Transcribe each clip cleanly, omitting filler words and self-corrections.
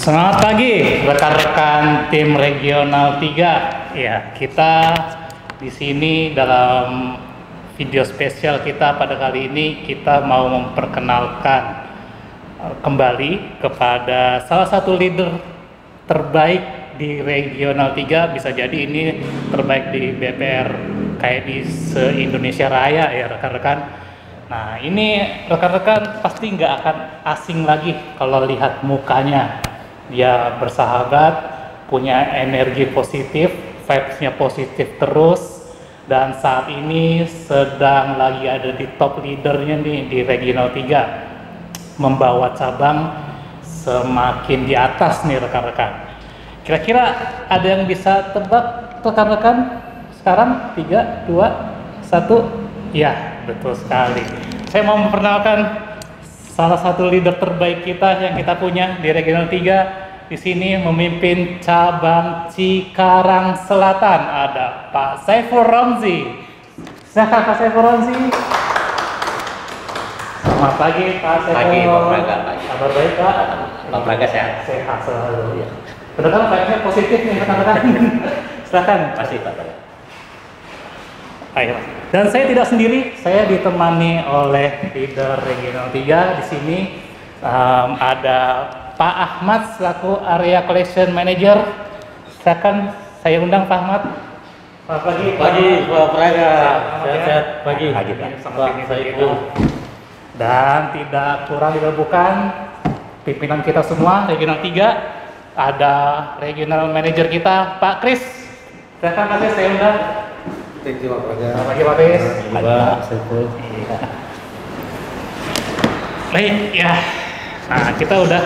Selamat pagi rekan-rekan tim Regional 3. Ya, kita di sini dalam video spesial kita pada kali ini kita mau memperkenalkan kembali kepada salah satu leader terbaik di Regional 3, bisa jadi ini terbaik di BPR KMI se-Indonesia Raya ya rekan-rekan. Nah ini rekan-rekan pasti nggak akan asing lagi kalau lihat mukanya. Dia bersahabat, punya energi positif, vibes-nya positif terus, dan saat ini sedang lagi ada di top leadernya nih di Regional 3, membawa cabang semakin di atas nih rekan-rekan. Kira-kira ada yang bisa tebak rekan-rekan sekarang? 3, 2, 1, ya betul sekali. Saya mau memperkenalkan salah satu leader terbaik kita yang kita punya di Regional 3. Di sini memimpin cabang Cikarang Selatan ada Pak Saiful Ramzi. Silakan Pak Saiful Ramzi. Selamat pagi Pak Saiful. Pagi Pak Praga. Kabar baik Pak? Pak Praga sehat. Sehat selalu ya. Benar vibe-nya positif nih rekan-rekan. Silakan. Pasti Pak Praga. Ayo. Dan saya tidak sendiri, saya ditemani oleh leader Regional 3 di sini. Ada Pak Ahmad selaku Area Collection Manager. Silakan saya undang Pak Ahmad. Selamat pagi. Pagi Pak Praga. Sehat-sehat. Pagi. Pagi Pak. Pak Saiful. Dan tidak kurang juga bukan pimpinan kita semua Regional 3. Ada Regional Manager kita Pak Kris. Silakan Pak Kris, saya undang. Thank you Pak Praga. Selamat pagi Pak Kris. Pak Saiful. Baik ya. Nah kita udah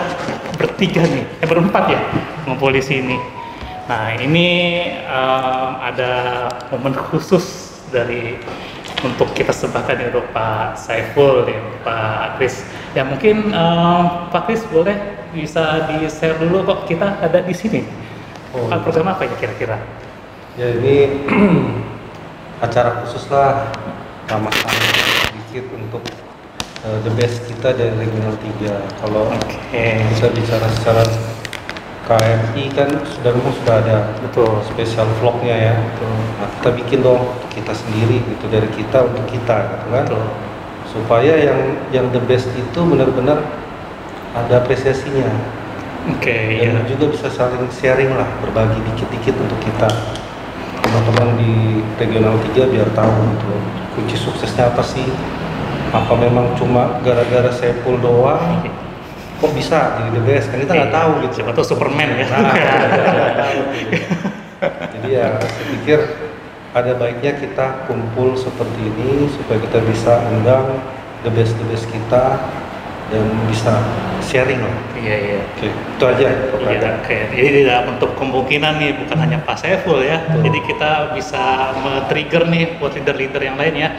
bertiga nih, berempat ya ngumpul di sini. Nah ini ada momen khusus untuk kita sebutkan untuk Pak Saiful dan Pak Kris. Ya mungkin Pak Kris boleh bisa di-share dulu kok kita ada di sini. Program apa ya kira-kira? Ya ini acara khusus lah, ramah-ramah sedikit untuk the best kita dari Regional 3. Kalau kita bicara secara KMI kan sudah ada Betul. spesial vlognya ya. Betul. Nah, kita bikin dong kita sendiri gitu, dari kita untuk kita gitu kan. Betul. Supaya yang the best itu benar-benar ada apresiasinya. Dan juga bisa saling sharing lah, berbagi dikit-dikit untuk kita teman-teman di Regional 3 biar tahu gitu kunci suksesnya apa sih. Apa memang cuma gara-gara Saiful doang kok bisa jadi the best, kan kita nggak tahu gitu. Siapa tuh Superman ya. Jadi ya saya pikir ada baiknya kita kumpul seperti ini supaya kita bisa undang the best kita dan bisa sharing lah. Iya. Oke, itu aja. Iya, jadi tidak untuk kemungkinan nih bukan hanya Pak Saiful ya. Jadi kita bisa men-trigger nih buat leader-leader yang lain ya,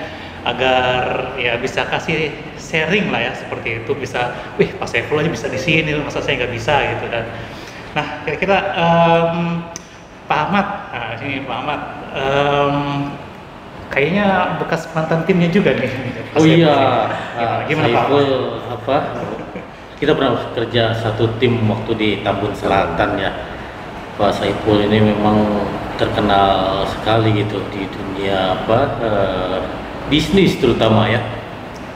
agar ya bisa kasih sharing lah ya, seperti itu. Bisa, Pak Saiful aja bisa di sini, masa saya nggak bisa gitu kan. Nah kira-kira Pak Ahmad, sini Pak Ahmad, kayaknya bekas mantan timnya juga nih. Oh iya, gimana Pak Saiful kita pernah kerja satu tim waktu di Tambun Selatan ya. Pak Saiful ini memang terkenal sekali gitu di dunia bisnis terutama ya,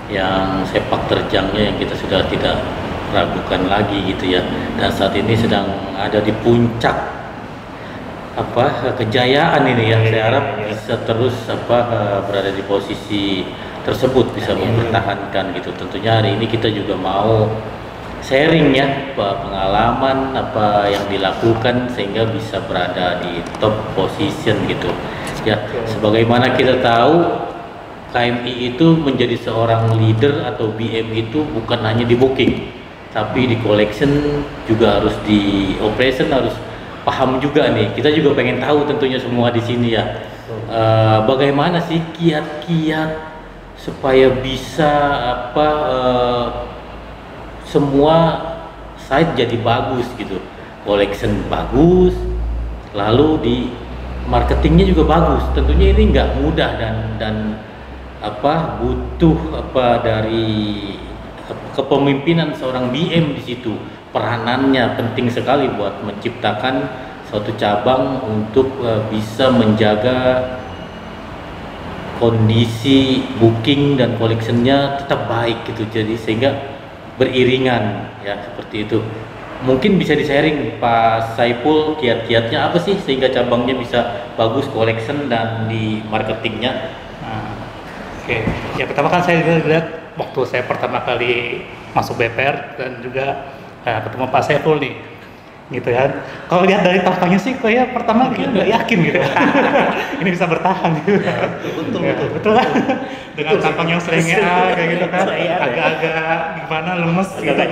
yang sepak terjangnya yang kita sudah tidak ragukan lagi gitu ya. Dan saat ini sedang ada di puncak kejayaan ini ya. Saya harap bisa terus berada di posisi tersebut, bisa mempertahankan gitu. Tentunya hari ini kita juga mau sharing ya pengalaman apa yang dilakukan sehingga bisa berada di top position gitu ya. Sebagaimana kita tahu KMI itu menjadi seorang leader atau BM itu bukan hanya di booking, tapi di collection juga harus, di operation harus paham juga nih. Kita juga pengen tahu tentunya semua di sini ya, bagaimana sih kiat-kiat supaya bisa semua site jadi bagus gitu, collection bagus, lalu di marketingnya juga bagus. Tentunya ini nggak mudah dan butuh dari kepemimpinan seorang BM di situ. Peranannya penting sekali buat menciptakan suatu cabang untuk bisa menjaga kondisi booking dan collectionnya tetap baik gitu, jadi sehingga beriringan ya seperti itu. Mungkin bisa di-sharing Pak Saiful kiat-kiatnya apa sih sehingga cabangnya bisa bagus collection dan di marketingnya. Oke. Ya pertama kan saya lihat waktu saya pertama kali masuk BPR dan juga ketemu Pak Saiful nih, gitu kan. Kalau lihat dari tampangnya sih kayak pertama kita nggak yakin gitu. Ini bisa bertahan gitu. Betul kan? Dengan tampang yang selengah kayak gitu kan, agak-agak gimana lemes gitu kan.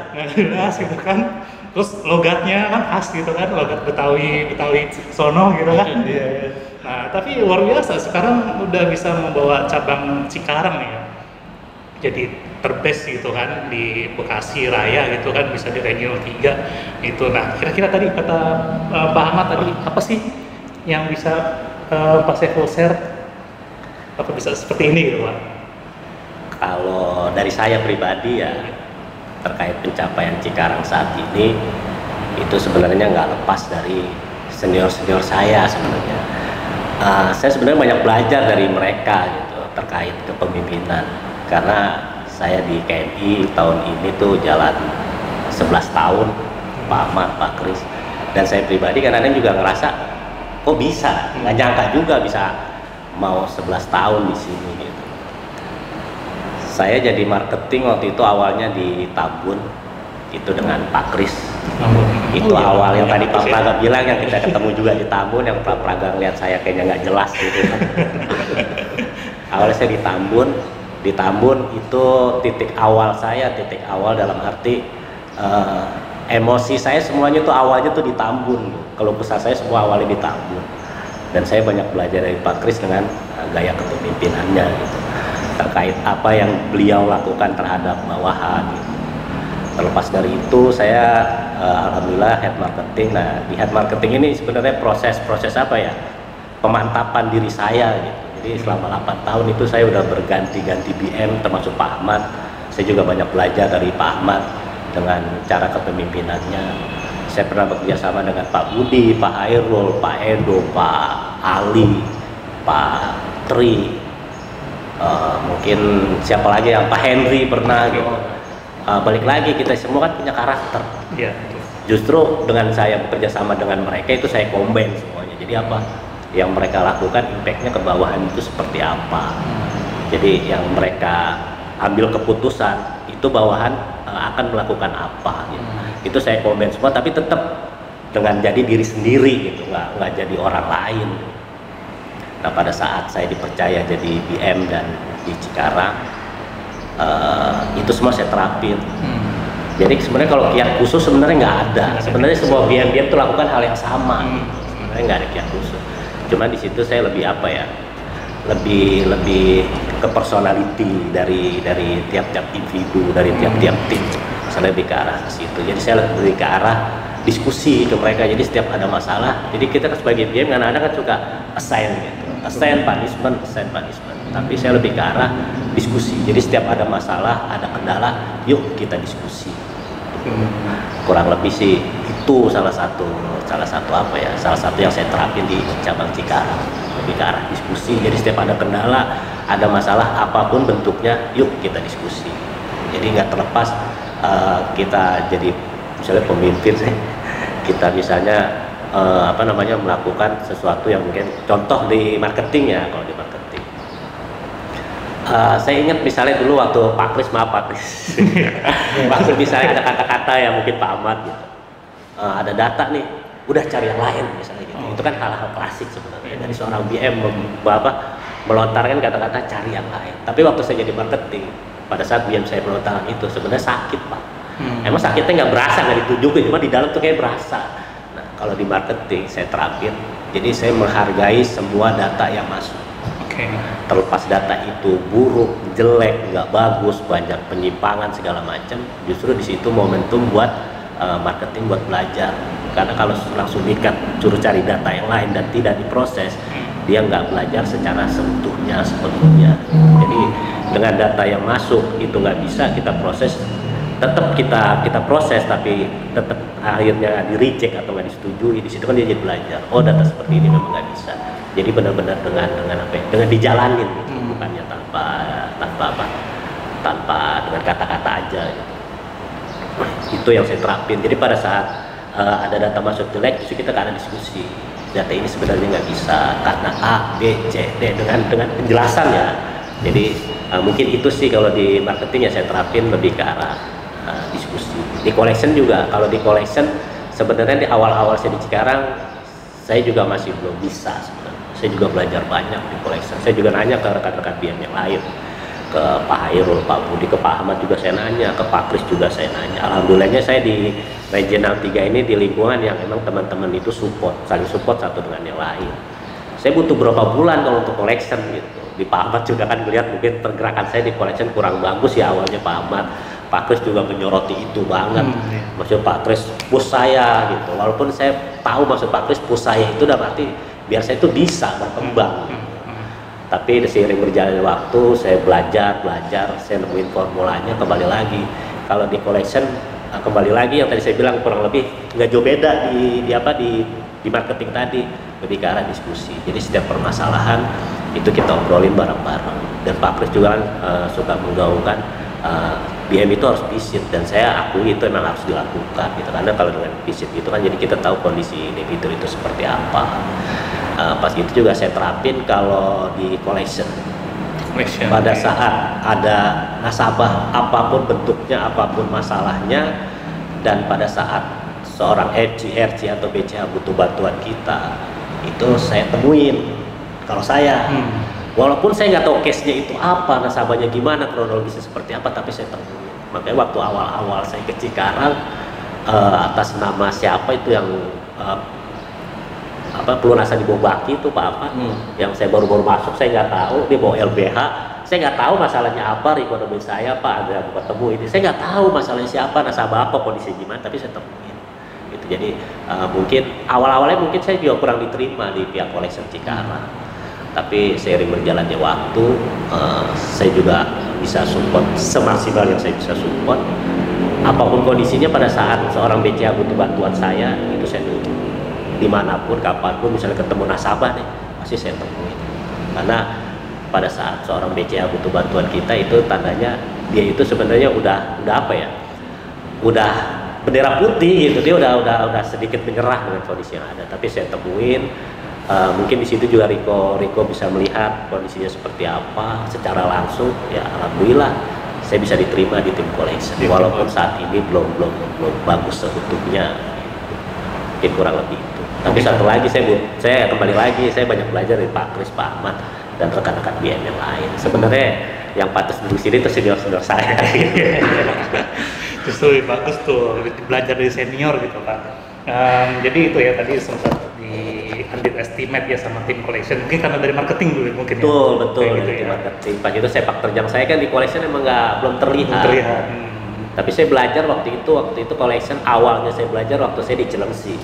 Nggak jelas gitu kan. Terus logatnya kan khas gitu kan, logat Betawi sono gitu kan. Nah, tapi luar biasa sekarang udah bisa membawa cabang Cikarang nih ya. Jadi terbest gitu kan di Bekasi Raya gitu kan, bisa di Regional 3 itu. Nah, kira-kira tadi kata Pak Ahmad tadi apa sih yang bisa Pak Saiful share, apa bisa seperti ini gitu Pak? Kalau dari saya pribadi ya terkait pencapaian Cikarang saat ini itu sebenarnya nggak lepas dari senior saya sebenarnya. Saya sebenarnya banyak belajar dari mereka gitu terkait kepemimpinan, karena saya di KMI tahun ini tuh jalan 11 tahun, Pak Ahmad, Pak Kris, dan saya pribadi kadang-kadang juga ngerasa kok bisa, nggak nyangka juga bisa mau 11 tahun di sini gitu. Saya jadi marketing waktu itu awalnya di Tambun itu dengan Pak Kris. Itu awal yang tadi Pak Praga bilang, yang kita ketemu juga di Tambun, yang Pak Praga ngeliat saya kayaknya nggak jelas gitu. Awalnya saya di Tambun itu titik awal dalam arti emosi saya semuanya tuh awalnya tuh di Tambun. Kalau besar saya semua awalnya di Tambun, dan saya banyak belajar dari Pak Kris dengan gaya kepemimpinannya gitu, terkait apa yang beliau lakukan terhadap bawahan gitu. Terlepas dari itu saya alhamdulillah head marketing. Nah, di head marketing ini sebenarnya proses apa ya, pemantapan diri saya gitu. Jadi selama 8 tahun itu saya udah berganti-ganti BM, termasuk Pak Ahmad. Saya juga banyak belajar dari Pak Ahmad dengan cara kepemimpinannya. Saya pernah bekerja sama dengan Pak Budi, Pak Hairul, Pak Edo, Pak Ali, Pak Tri, mungkin siapa lagi yang Pak Henry pernah gitu. Balik lagi, kita semua kan punya karakter. Iya. Justru dengan saya bekerja sama dengan mereka itu saya combine semuanya. Jadi apa yang mereka lakukan, impactnya ke bawahan itu seperti apa. Jadi yang mereka ambil keputusan itu bawahan akan melakukan apa. Gitu. Itu saya combine semua, tapi tetap dengan jadi diri sendiri gitu, nggak jadi orang lain. Nah, pada saat saya dipercaya jadi BM dan di Cikarang, itu semua saya terapin. Jadi sebenarnya kalau kiat khusus sebenarnya nggak ada. Sebenarnya semua BM itu lakukan hal yang sama. Sebenarnya nggak ada kiat khusus. Cuma di situ saya lebih apa ya? Lebih ke personality dari tiap-tiap individu, dari tiap-tiap tim. Saya lebih ke arah ke situ. Jadi saya lebih ke arah diskusi ke mereka. Jadi setiap ada masalah, jadi kita sebagai BM kadang-kadang kan suka assign gitu. Assign punishment. Tapi saya lebih ke arah diskusi. Jadi setiap ada masalah, ada kendala, yuk kita diskusi. Kurang lebih sih itu salah satu apa ya? Salah satu yang saya terapin di cabang Cikarang, lebih ke arah diskusi. Jadi setiap ada kendala, ada masalah apapun bentuknya, yuk kita diskusi. Jadi nggak terlepas kita jadi misalnya pemimpin, kita misalnya melakukan sesuatu yang mungkin contoh di marketing ya. Kalau di marketing saya ingat misalnya dulu waktu Pak Kris, waktu misalnya ada kata-kata yang mungkin Pak Ahmad gitu, ada data nih, udah cari yang lain misalnya gitu. Itu kan hal-hal klasik sebenarnya dari seorang BM melontarkan kata-kata cari yang lain. Tapi waktu saya jadi marketing, pada saat BM saya melontarkan itu sebenarnya sakit Pak. Emang sakitnya nggak berasa, nggak ditunjukin, cuma di dalam tuh kayak berasa. Nah, kalau di marketing saya terapin, jadi saya menghargai semua data yang masuk. Terlepas data itu buruk, jelek, nggak bagus, banyak penyimpangan segala macam, justru di situ momentum buat marketing, buat belajar. Karena kalau langsung diikat suruh cari data yang lain dan tidak diproses, dia nggak belajar secara seutuhnya sepenuhnya. Jadi dengan data yang masuk itu nggak bisa kita proses, tetap kita proses tapi tetap akhirnya di reject atau nggak disetujui. Di situ kan dia jadi belajar, oh data seperti ini memang nggak bisa. Jadi benar-benar dengan apa ya, dengan dijalanin gitu, bukannya tanpa dengan kata-kata aja gitu. Itu yang saya terapin. Jadi pada saat ada data masuk jelek, justru kita karena diskusi data ini sebenarnya nggak bisa karena A, B, C, D dengan penjelasan ya. Jadi mungkin itu sih kalau di marketing ya saya terapin lebih ke arah diskusi. Di collection juga, kalau di collection sebenarnya di awal-awal saya di Cikarang saya juga masih belum bisa sebenarnya. Saya juga belajar banyak di collection. Saya juga nanya ke rekan-rekan BM yang lain, ke Pak Hairul, Pak Budi, ke Pak Ahmad juga saya nanya, ke Pak Kris juga saya nanya. Alhamdulillahnya saya di Regional 3 ini di lingkungan yang memang teman-teman itu saling support satu dengan yang lain. Saya butuh berapa bulan kalau untuk collection gitu. Di Pak Ahmad juga kan melihat mungkin pergerakan saya di collection kurang bagus ya awalnya Pak Ahmad. Pak Kris juga menyoroti itu banget. Maksud Pak Kris push saya gitu. Walaupun saya tahu maksud Pak Kris push saya itu udah berarti biar saya itu bisa berkembang. Tapi seiring berjalannya waktu saya belajar, saya nemuin formulanya, kembali lagi. Kalau di collection kembali lagi yang tadi saya bilang kurang lebih nggak jauh beda di marketing tadi, lebih ke arah diskusi. Jadi setiap permasalahan itu kita obrolin bareng-bareng. Dan Pak Kris juga suka menggaungkan BM itu harus visit, dan saya akui itu memang harus dilakukan gitu. Karena kalau dengan visit itu kan jadi kita tahu kondisi debitur itu seperti apa. Pas itu juga saya terapin kalau di collection. Pada saat ada nasabah apapun bentuknya, apapun masalahnya, dan pada saat seorang RC atau BCA butuh bantuan kita, itu saya temuin. Kalau saya, walaupun saya nggak tahu case-nya itu apa, nasabahnya gimana, kronologisnya seperti apa, tapi saya temuin. Makanya waktu awal-awal saya ke Cikarang, atas nama siapa itu yang pelunasan di Bobaki itu Pak apa yang saya baru-baru masuk, saya nggak tahu dia bawa LBH, saya nggak tahu masalahnya apa, ekonomi saya Pak, ada ketemu ini, saya nggak tahu masalahnya siapa, nasabah apa, kondisi gimana, tapi saya temuin gitu. Jadi mungkin awal-awalnya mungkin saya juga kurang diterima di pihak collection Cikarang, tapi seiring berjalannya waktu saya juga bisa support semaksimal yang saya bisa support apapun kondisinya. Pada saat seorang BCA butuh bantuan saya, itu saya dukung dimanapun, kapanpun, misalnya ketemu nasabah nih, pasti saya temuin. Karena pada saat seorang BCA butuh bantuan kita, itu tandanya dia itu sebenarnya udah apa ya, udah bendera putih gitu, dia udah sedikit menyerah dengan kondisi yang ada. Tapi saya temuin, mungkin di situ juga Riko bisa melihat kondisinya seperti apa secara langsung. Ya alhamdulillah saya bisa diterima di tim collection, walaupun saat ini belum bagus seutuhnya, mungkin kurang lebih itu. Tapi satu lagi saya kembali lagi, saya banyak belajar dari Pak Kris, Pak Ahmad, dan rekan-rekan BM yang lain. Sebenarnya yang patut duduk sini itu senior saya. Justru lebih bagus tuh belajar dari senior gitu Pak. Jadi itu ya tadi sempat di underestimate ya sama tim collection, mungkin karena dari marketing dulu mungkin. Betul gitu di ya. marketing. Pas itu sepak terjang saya kan di collection emang belum terlihat. Tapi saya belajar waktu itu collection awalnya saya belajar waktu saya di Cilengsi.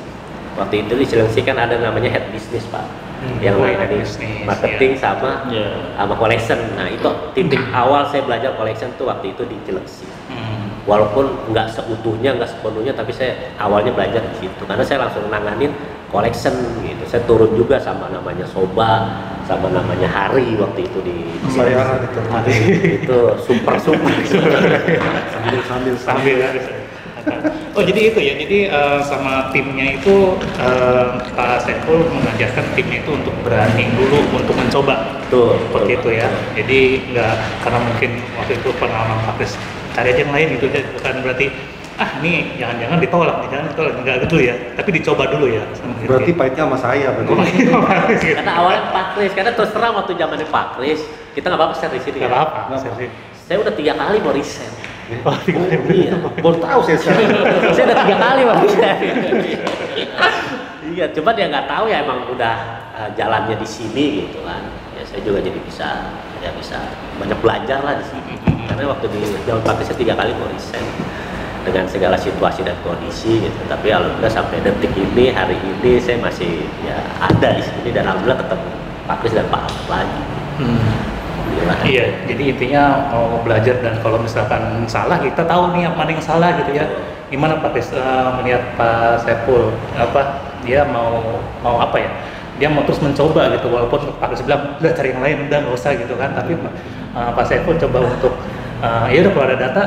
Waktu itu di Cilengsi kan ada namanya head business Pak, yang lain di marketing sama collection. Nah itu titik awal saya belajar collection tuh waktu itu di Cilengsi. Walaupun nggak seutuhnya, nggak sepenuhnya, tapi saya awalnya belajar di situ karena saya langsung nanganin collection gitu. Saya turun juga sama namanya Soba, sama namanya Hari waktu itu di pembayaran itu super sambil Oh jadi itu ya, jadi sama timnya itu Pak Saiful mengajarkan timnya itu untuk berani dulu untuk mencoba. Seperti itu ya. Jadi nggak, karena mungkin waktu itu pengalaman Pak Kris cari aja yang lain gitu, bukan berarti ini jangan ditolak, enggak gitu ya, tapi dicoba dulu ya. Berarti pahitnya sama saya berarti. Karena awalnya Pak Kris, karena terus terang waktu zamannya Pak Kris, kita nggak apa-apa share di sini. Nggak apa-apa. Saya udah 3 kali mau resign. Iya, baru tahu saya sekarang. Saya udah 3 kali mau resign. Iya, cuma dia nggak tahu ya emang udah jalannya di sini gitu kan. Ya saya juga jadi bisa banyak belajar lah di sini. Karena waktu di zaman Pak Kris saya 3 kali mau resign dengan segala situasi dan kondisi gitu. Tapi alhamdulillah sampai detik ini, hari ini saya masih ya ada di sini dan alhamdulillah ketemu Pak Kris dan Pak Ahmad lagi. Iya, jadi intinya mau belajar, dan kalau misalkan salah kita tahu nih mana yang salah gitu ya. Gimana Pak Kris melihat Pak Saiful, dia mau apa ya? Dia mau terus mencoba gitu, walaupun Pak Kris bilang udah cari yang lain, udah nggak usah gitu kan. Tapi Pak Saiful coba untuk ya udah kalau ada data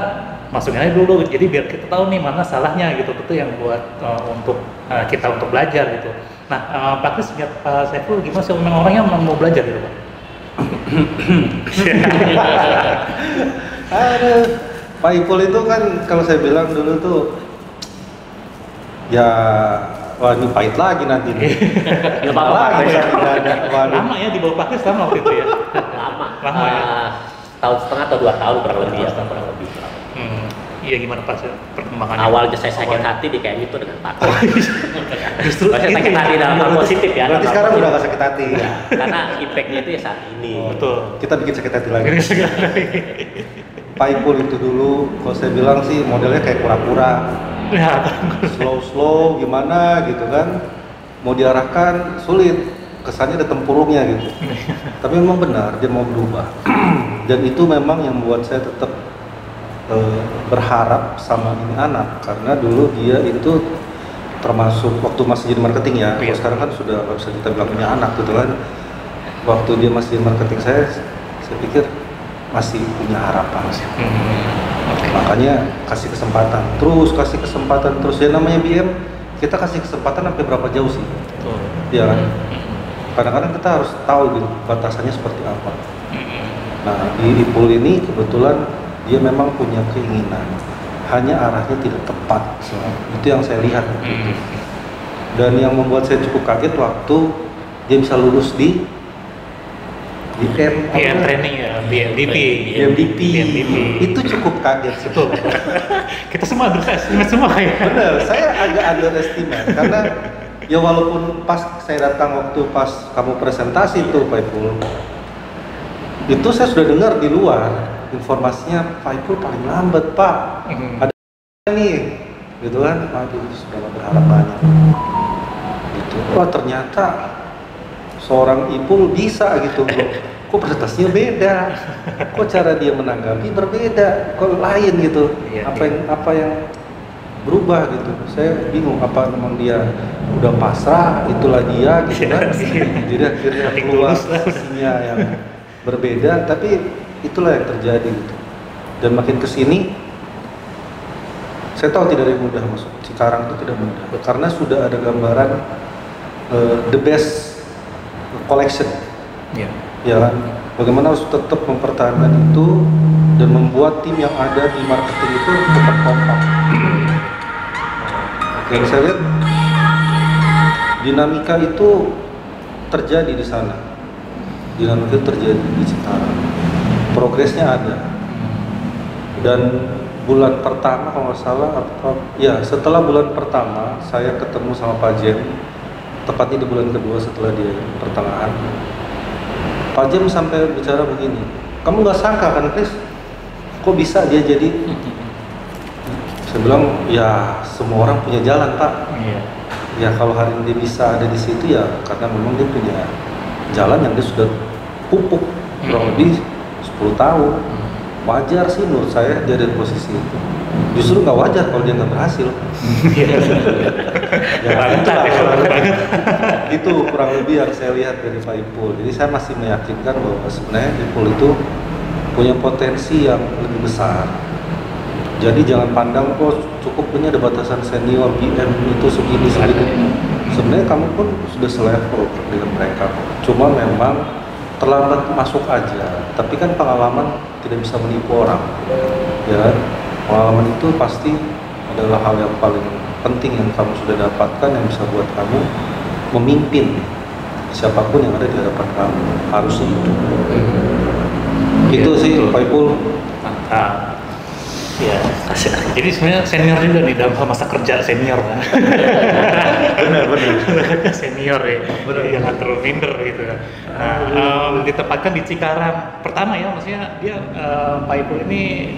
masukin aja dulu, jadi biar kita tahu nih mana salahnya gitu, itu yang buat untuk kita untuk belajar gitu. Nah, Pak Kris lihat Pak Saiful gimana sih, memang orangnya mau belajar gitu Pak? Aduh, Pak Ipul itu kan kalau saya bilang dulu tuh ya, wah ini pahit lagi nanti nih. Ya Pak Kris. Lama ya di bawah Pak Kris lama waktu itu ya. Lama ya. Tahun setengah atau 2 tahun kurang lebih ya, kurang lebih. Iya, gimana Pak perkembangannya? Awalnya saya sakit hati di KM itu dengan Pak Kris. Justru saya sakit hati dalam hal positif ya. Berarti sekarang udah gak sakit hati. Ya, karena impactnya itu ya saat ini. Betul. Kita bikin sakit hati lagi. Pak Ipul itu dulu, kalau saya bilang sih modelnya kayak kura-kura. Ya. Slow gimana gitu kan. Mau diarahkan sulit. Kesannya ada tempurungnya gitu. Tapi memang benar dia mau berubah. Dan itu memang yang membuat saya tetap berharap sama ini anak, karena dulu dia itu termasuk waktu masih jadi marketing ya. Kalau sekarang kan sudah bisa kita bilang punya anak gitu kan. Waktu dia masih di marketing saya pikir masih punya harapan. Makanya kasih kesempatan terus ya, namanya BM kita kasih kesempatan sampai berapa jauh sih? Ya kan? Kadang-kadang kita harus tahu gitu batasannya seperti apa. Nah, di Ipul ini kebetulan dia memang punya keinginan, hanya arahnya tidak tepat. Itu yang saya lihat. Dan yang membuat saya cukup kaget waktu dia bisa lulus di training ya, BMDP. Itu cukup kaget sih. Kita semua underestimate semua ya. Bener, saya agak underestimate karena ya walaupun pas saya datang waktu pas kamu presentasi tuh Pak Ipul, itu saya sudah dengar di luar informasinya Pak Ipul paling lambat Pak. Ada nih, gitu kan? Aduh, sudah berharap banyak. Gitu. Wah ternyata seorang Ipul bisa gitu. Kok presentasinya beda? Kok cara dia menanggapi berbeda? Kok lain gitu? Apa yang berubah gitu? Saya bingung. Apa memang dia udah pasrah? Itulah dia gitu kan? Jadi akhirnya keluar sisinya yang berbeda. Tapi itulah yang terjadi gitu. Dan makin kesini saya tahu tidak ada yang mudah masuk Cikarang, itu tidak mudah karena sudah ada gambaran the best collection ya kan, bagaimana harus tetap mempertahankan itu dan membuat tim yang ada di marketing itu tetap kompak. Yang saya lihat dinamika itu terjadi di sana, dinamika itu terjadi di Cikarang. Progresnya ada, dan bulan pertama kalau nggak salah setelah bulan pertama saya ketemu sama Pak Jem, tepatnya di bulan kedua setelah dia pertengahan, Pak Jem sampai bicara begini, kamu nggak sangka kan Kris, kok bisa dia jadi? Saya bilang ya semua orang punya jalan Pak. Ya kalau hari ini dia bisa ada di situ ya karena memang dia punya jalan yang dia sudah pupuk kurang lebih 10 tahun. Wajar sih menurut saya dia ada di posisi itu. Justru nggak wajar kalau dia nggak berhasil. Itu kurang lebih yang saya lihat dari Pak Ipul. Jadi saya masih meyakinkan bahwa sebenarnya Ipul itu punya potensi yang lebih besar. Jadi jangan pandang cukup punya ada batasan senior BM itu segini. Sebenarnya kamu pun sudah selevel dengan mereka. Cuma memang terlambat masuk aja, tapi kan pengalaman tidak bisa menipu orang, ya. Pengalaman itu pasti adalah hal yang paling penting yang kamu sudah dapatkan, yang bisa buat kamu memimpin siapapun yang ada di hadapan kamu, harusnya itu sih Pak Ipul. Ya, jadi sebenarnya senior juga nih dalam masa kerja senior kan. benar. Senior ya, jangan terlalu minder gitu. Nah, ditempatkan di Cikarang. Pertama ya, maksudnya dia Pak Ipul ini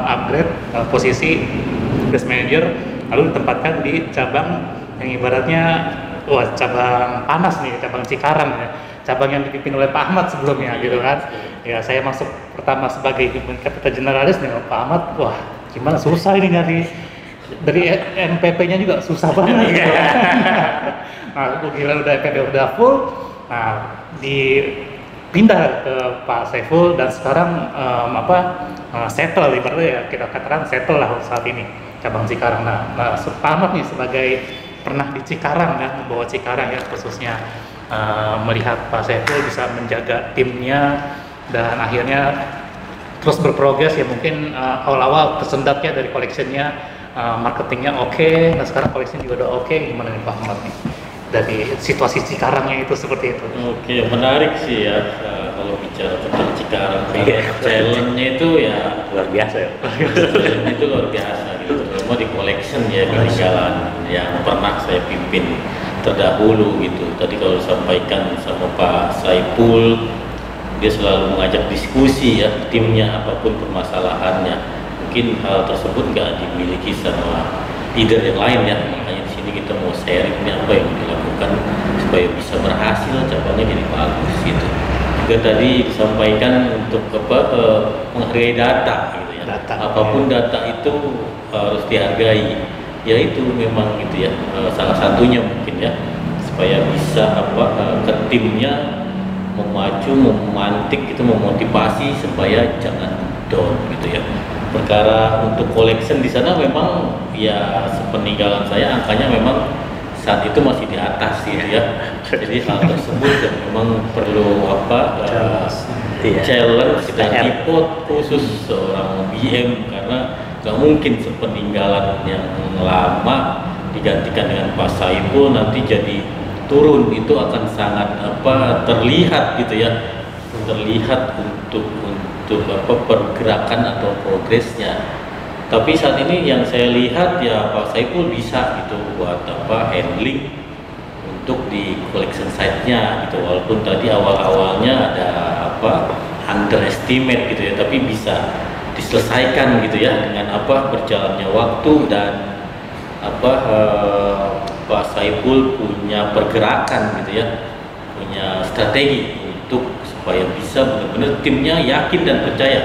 upgrade posisi business manager, lalu ditempatkan di cabang yang ibaratnya cabang panas nih, cabang Cikarang ya. cabang yang dipimpin oleh Pak Ahmad sebelumnya gitu kan. Ya saya masuk pertama sebagai Human Capital Generalis dengan Pak Ahmad, wah gimana susah ini nyari dari MPP-nya juga susah banget gitu. Nah gila udah MPP udah full, nah dipindah ke Pak Saiful dan sekarang settle ibaratnya ya kita katakan settle lah saat ini cabang Cikarang. Nah Pak Ahmad nih sebagai pernah di Cikarang kan, membawa Cikarang ya khususnya melihat Pak Saiful bisa menjaga timnya dan akhirnya terus berprogres ya mungkin awal-awal tersendatnya dari collectionnya, marketingnya oke, nah sekarang collection juga udah oke. Gimana nih Pak Ahmad nih dari situasi Cikarangnya itu seperti itu? Oke, menarik sih ya kalau bicara tentang Cikarang. Challenge-nya itu ya luar biasa ya. Challenge itu luar biasa gitu, terutama di collection ya peninggalan yang pernah saya pimpin terdahulu gitu. Tadi kalau disampaikan sama Pak Saiful, dia selalu mengajak diskusi ya timnya apapun permasalahannya. Mungkin hal tersebut nggak dimiliki sama leader yang lain ya, makanya di sini kita mau sharing ini apa yang dilakukan supaya bisa berhasil cabangnya jadi bagus gitu. Juga tadi disampaikan untuk menghargai data gitu ya. Apapun data itu harus dihargai. Ya itu memang gitu ya, salah satunya mungkin ya supaya bisa ke timnya memacu, memantik itu, memotivasi supaya jangan down gitu ya. Perkara untuk collection di sana memang ya sepeninggalan saya angkanya memang saat itu masih di atas gitu ya. Jadi hal tersebut yang memang perlu challenge dan report khusus seorang BM, karena nggak mungkin sepeninggalan yang lama digantikan dengan Pak Saiful nanti jadi turun, itu akan sangat terlihat gitu ya, terlihat untuk pergerakan atau progresnya. Tapi saat ini yang saya lihat ya Pak Saiful bisa gitu buat handling untuk di collection site-nya gitu, walaupun tadi awal-awalnya ada underestimate gitu ya, tapi bisa diselesaikan gitu ya dengan berjalannya waktu dan Pak Saiful punya pergerakan gitu ya, punya strategi untuk supaya bisa benar-benar timnya yakin dan percaya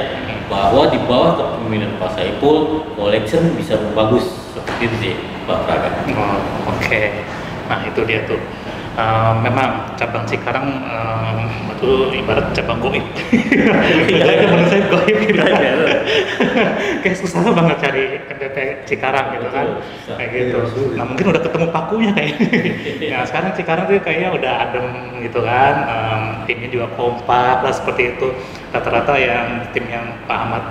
bahwa di bawah kepemimpinan Pak Saiful collection bisa bagus seperti itu sih Pak Praga. Oke. Nah itu dia tuh. Memang cabang Cikarang itu ibarat cabang goib. Itu menurut saya goib gitu. Kayak susah banget cari MPP Cikarang gitu kan. Kayak gitu. Nah mungkin udah ketemu pakunya kayaknya. Nah sekarang Cikarang tuh kayaknya udah adem gitu kan. Timnya juga kompak lah seperti itu. Rata-rata yang tim yang Pak Ahmad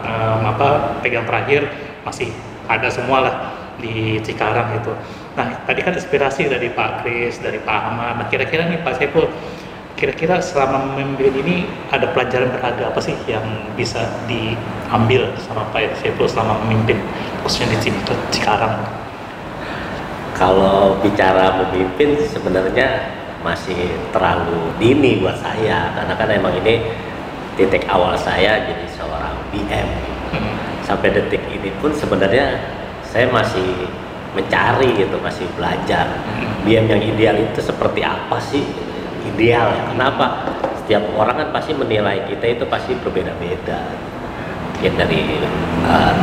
pegang terakhir masih ada semua lah di Cikarang gitu. Nah tadi kan inspirasi dari Pak Kris, dari Pak Ahmad. Nah kira-kira nih Pak Saiful, kira-kira selama memimpin ini ada pelajaran berharga apa sih yang bisa diambil sama Pak Saiful selama memimpin khususnya di sini ke Cikarang? Kalau bicara memimpin sebenarnya masih terlalu dini buat saya, karena kan emang ini titik awal saya jadi seorang BM. Sampai detik ini pun sebenarnya saya masih mencari gitu, masih belajar BM yang ideal itu seperti apa sih ideal ya. Kenapa? Setiap orang kan pasti menilai kita itu pasti berbeda-beda. Mungkin dari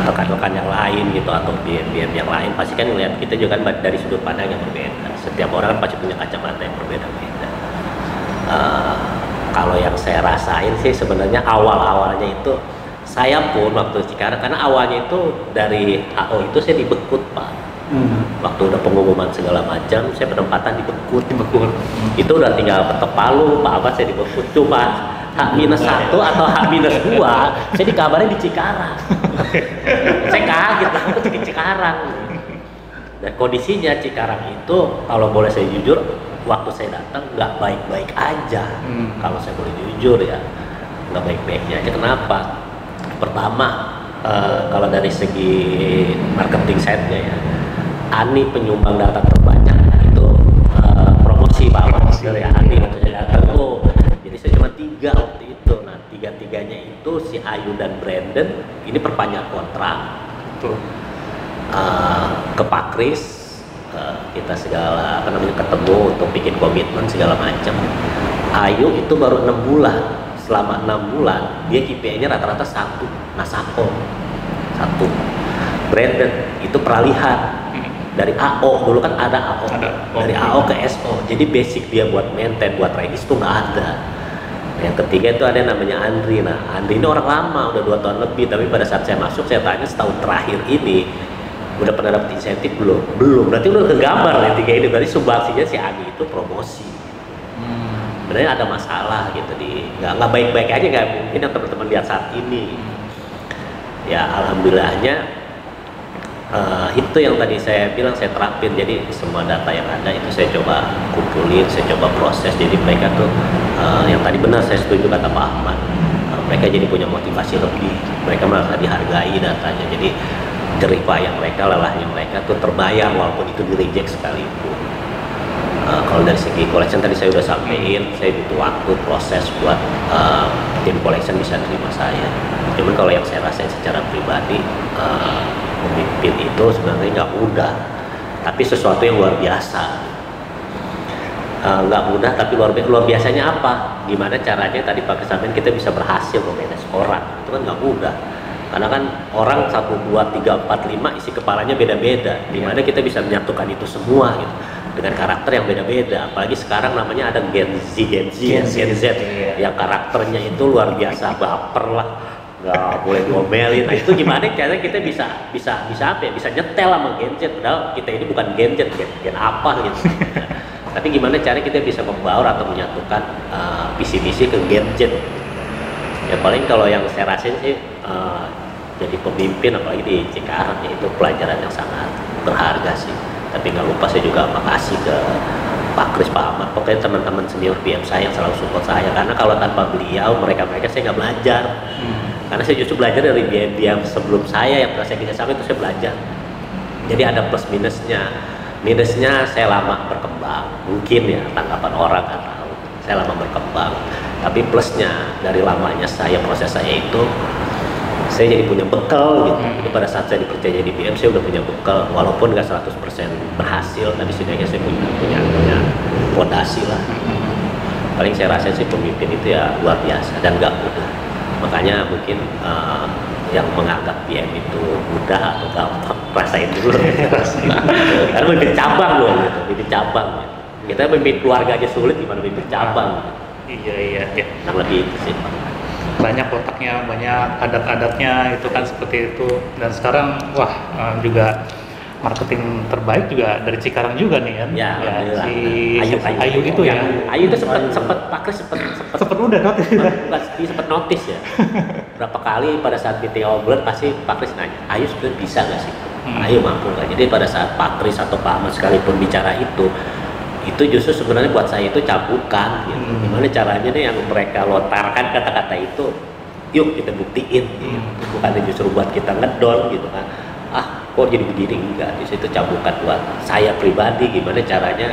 rekan-rekan yang lain gitu atau BM yang lain pasti kan melihat kita juga kan dari sudut pandang yang berbeda. Setiap orang kan pasti punya kacamata yang berbeda-beda. Kalau yang saya rasain sih sebenarnya awal-awalnya itu saya pun waktu Cikarang, karena awalnya itu dari HO itu saya dibekut Pak. Waktu udah pengumuman segala macam, saya penempatan dibekut. Itu udah tinggal ketok palu, Pak Abbas saya dibekut. Cuma H-1 atau H-2, saya dikabarin di Cikarang. Saya kaget lah, aku di Cikarang. Dan kondisinya Cikarang itu, kalau boleh saya jujur, waktu saya datang nggak baik-baik aja. Kalau saya boleh jujur ya, nggak baik-baiknya aja. Kenapa? Pertama, kalau dari segi marketing side-nya ya, Ani penyumbang data terbanyak itu promosi Pak dari Ani waktu saya datang tuh. Jadi saya cuma 3 waktu itu. Nah 3-3-nya itu si Ayu dan Brandon ini perpanjang kontrak tuh ke Pak Kris, kita segala ketemu untuk bikin komitmen segala macam. Ayu itu baru 6 bulan. Selama 6 bulan dia KPI-nya rata-rata 1. Nasako 1. Brandon itu peralihan dari AO, dulu kan ada AO, dari AO ke SO. Jadi basic dia buat maintain, buat raise itu nggak ada. Yang ketiga itu ada yang namanya Andri. Nah, Andri ini orang lama, udah 2 tahun lebih. Tapi pada saat saya masuk, saya tanya setahun terakhir ini udah pernah dapat insentif belum? Belum. Berarti udah kegambar nih 3 ini. Berarti sumbangsinya si Andi itu promosi. Sebenarnya ada masalah gitu di nggak baik-baik aja kayak mungkin yang teman-teman lihat saat ini. Ya alhamdulillahnya itu yang tadi saya bilang saya terapin. Jadi semua data yang ada itu saya coba kumpulin, saya coba proses. Jadi mereka tuh yang tadi benar saya setuju kata Pak Ahmad. Mereka jadi punya motivasi lebih. Mereka merasa dihargai datanya. Jadi jerih payah mereka, lelahnya mereka tuh terbayar walaupun itu di reject sekalipun. Kalau dari segi collection tadi saya udah sampein, saya butuh waktu proses buat tim collection bisa terima saya. Cuman kalau yang saya rasain secara pribadi, memimpin itu sebenarnya nggak mudah, tapi sesuatu yang luar biasa. Nggak mudah tapi luar biasanya apa? Gimana caranya tadi Pak Kesamen kita bisa berhasil memanage orang, itu kan nggak mudah. Karena kan orang 1, 2, 3, 4, 5 isi kepalanya beda-beda. Dimana kita bisa menyatukan itu semua gitu, dengan karakter yang beda-beda. Apalagi sekarang namanya ada Gen Z yang karakternya itu luar biasa, baper lah, nggak boleh diomelin. Nah itu gimana caranya kita bisa apa ya? Bisa nyetel sama Gen Z. Padahal kita ini bukan Gen Z, gen apa gitu. Tapi gimana caranya kita bisa membaur atau menyatukan visi-misi ke Gen Z? Ya paling kalau yang saya rasain sih jadi pemimpin apalagi di Cikarang ya itu pelajaran yang sangat berharga sih. Tapi nggak lupa saya juga makasih ke Pak Kris, Pak Ahmad, pokoknya teman-teman senior PM saya yang selalu support saya. Karena kalau tanpa beliau mereka saya nggak belajar. Karena saya justru belajar dari dia sebelum saya yang pernah saya kerjasama itu saya belajar. Jadi ada plus minusnya. Minusnya saya lama berkembang, mungkin ya tanggapan orang nggak tahu. Saya lama berkembang. Tapi plusnya dari lamanya proses saya itu saya jadi punya bekal gitu. Jadi pada saat saya dipercaya di PM saya udah punya bekal, walaupun nggak 100% berhasil, tapi setidaknya saya punya fondasi lah. Paling saya rasa sih pemimpin itu ya luar biasa dan nggak mudah. Makanya mungkin yang menganggap PM itu mudah atau gampang, rasain dulu. Karena memimpin cabang loh, gitu. Memimpin cabang. Kita memimpin keluarga aja sulit, gimana memimpin cabang? Iya. Yang lebih itu sih. Banyak otaknya, banyak adat-adatnya itu kan seperti itu. Dan sekarang juga marketing terbaik juga dari Cikarang juga nih kan. Ya si Ayu itu ya. Ayu itu sempat Pak Kris sempat udah notice. Dia sempat notice ya. Berapa kali pada saat meeting obrolan pasti Pak Kris nanya, Ayu sebenarnya bisa nggak sih? Ayu mampu nggak? Jadi pada saat Pak Kris atau Pak Ahmad sekalipun bicara itu justru sebenarnya buat saya itu cambukan gitu. Gimana caranya nih yang mereka lontarkan kata-kata itu yuk kita buktiin gitu. Bukannya justru buat kita ngedon gitu kan, kok jadi begini, enggak. Itu cambukan buat saya pribadi gimana caranya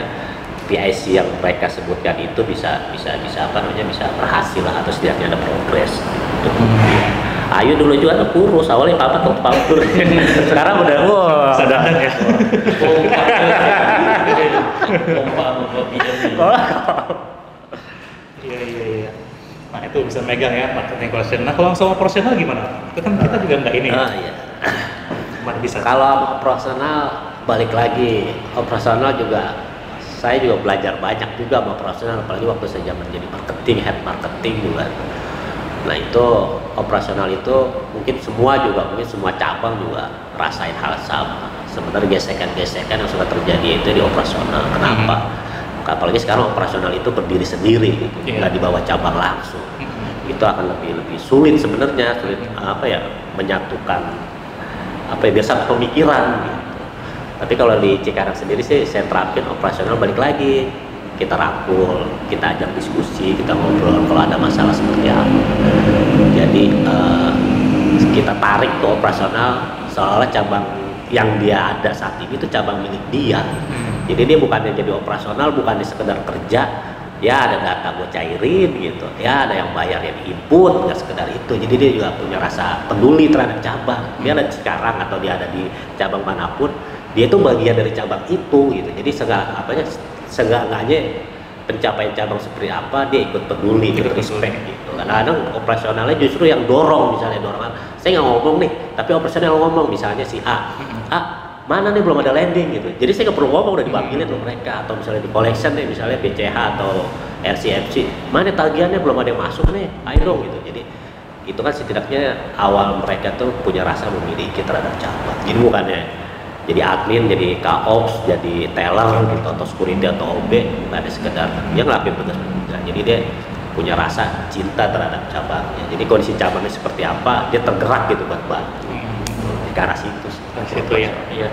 PIC yang mereka sebutkan itu bisa berhasil lah, atau setidaknya ada progres gitu. Ayu dulu juga kurus, awalnya papa kurus. Sekarang udah sadar ya. Iya. Nah itu bisa megang ya marketing operasional. Nah kalau sama operasional gimana? Itu kan kita juga nggak ini. Iya. Cuma bisa. Kalau operasional balik lagi, operasional juga saya juga belajar banyak juga sama operasional, apalagi waktu saya menjadi marketing, head marketing juga. Nah itu operasional itu mungkin semua cabang juga rasain hal sama. Sebenarnya gesekan-gesekan yang sudah terjadi itu di operasional. Kenapa? Apalagi sekarang operasional itu berdiri sendiri, gitu, nggak di bawah cabang langsung. Itu akan lebih sulit sebenarnya, menyatukan biasa pemikiran. Gitu. Tapi kalau di Cikarang sendiri sih saya terapin operasional balik lagi. Kita rangkul, kita ajak diskusi, kita ngobrol kalau ada masalah seperti apa. Jadi kita tarik ke operasional seolah cabang yang dia ada saat ini itu cabang milik dia. Jadi dia bukannya jadi operasional, bukannya sekedar kerja, ya ada data gue cairin gitu, ya ada yang bayar yang input, nggak sekedar itu. Jadi dia juga punya rasa peduli terhadap cabang. Dia ada sekarang atau dia ada di cabang manapun, dia itu bagian dari cabang itu gitu. Jadi seenggaknya pencapaian cabang seperti apa dia ikut peduli, ikut respect gitu. Kadang-kadang operasionalnya justru yang dorong, misalnya dorongan, saya nggak ngomong nih, tapi operasional ngomong, misalnya si A, mana nih belum ada landing gitu. Jadi saya nggak perlu ngomong, udah diwakilin loh mereka. Atau misalnya di collection nih, misalnya BCH atau RCFC, mana tagihannya belum ada yang masuk nih, ayo dong gitu. Jadi itu kan setidaknya awal mereka tuh punya rasa memiliki terhadap cabang. Jadi bukannya jadi admin, jadi K-Ops, jadi teller gitu, atau security atau OB, nggak ada sekedar dia ngelakuin tugas juga. Jadi dia punya rasa cinta terhadap cabangnya. Jadi kondisi cabangnya seperti apa, dia tergerak gitu buat bantu. Ke arah situ. Situ ya. Iya.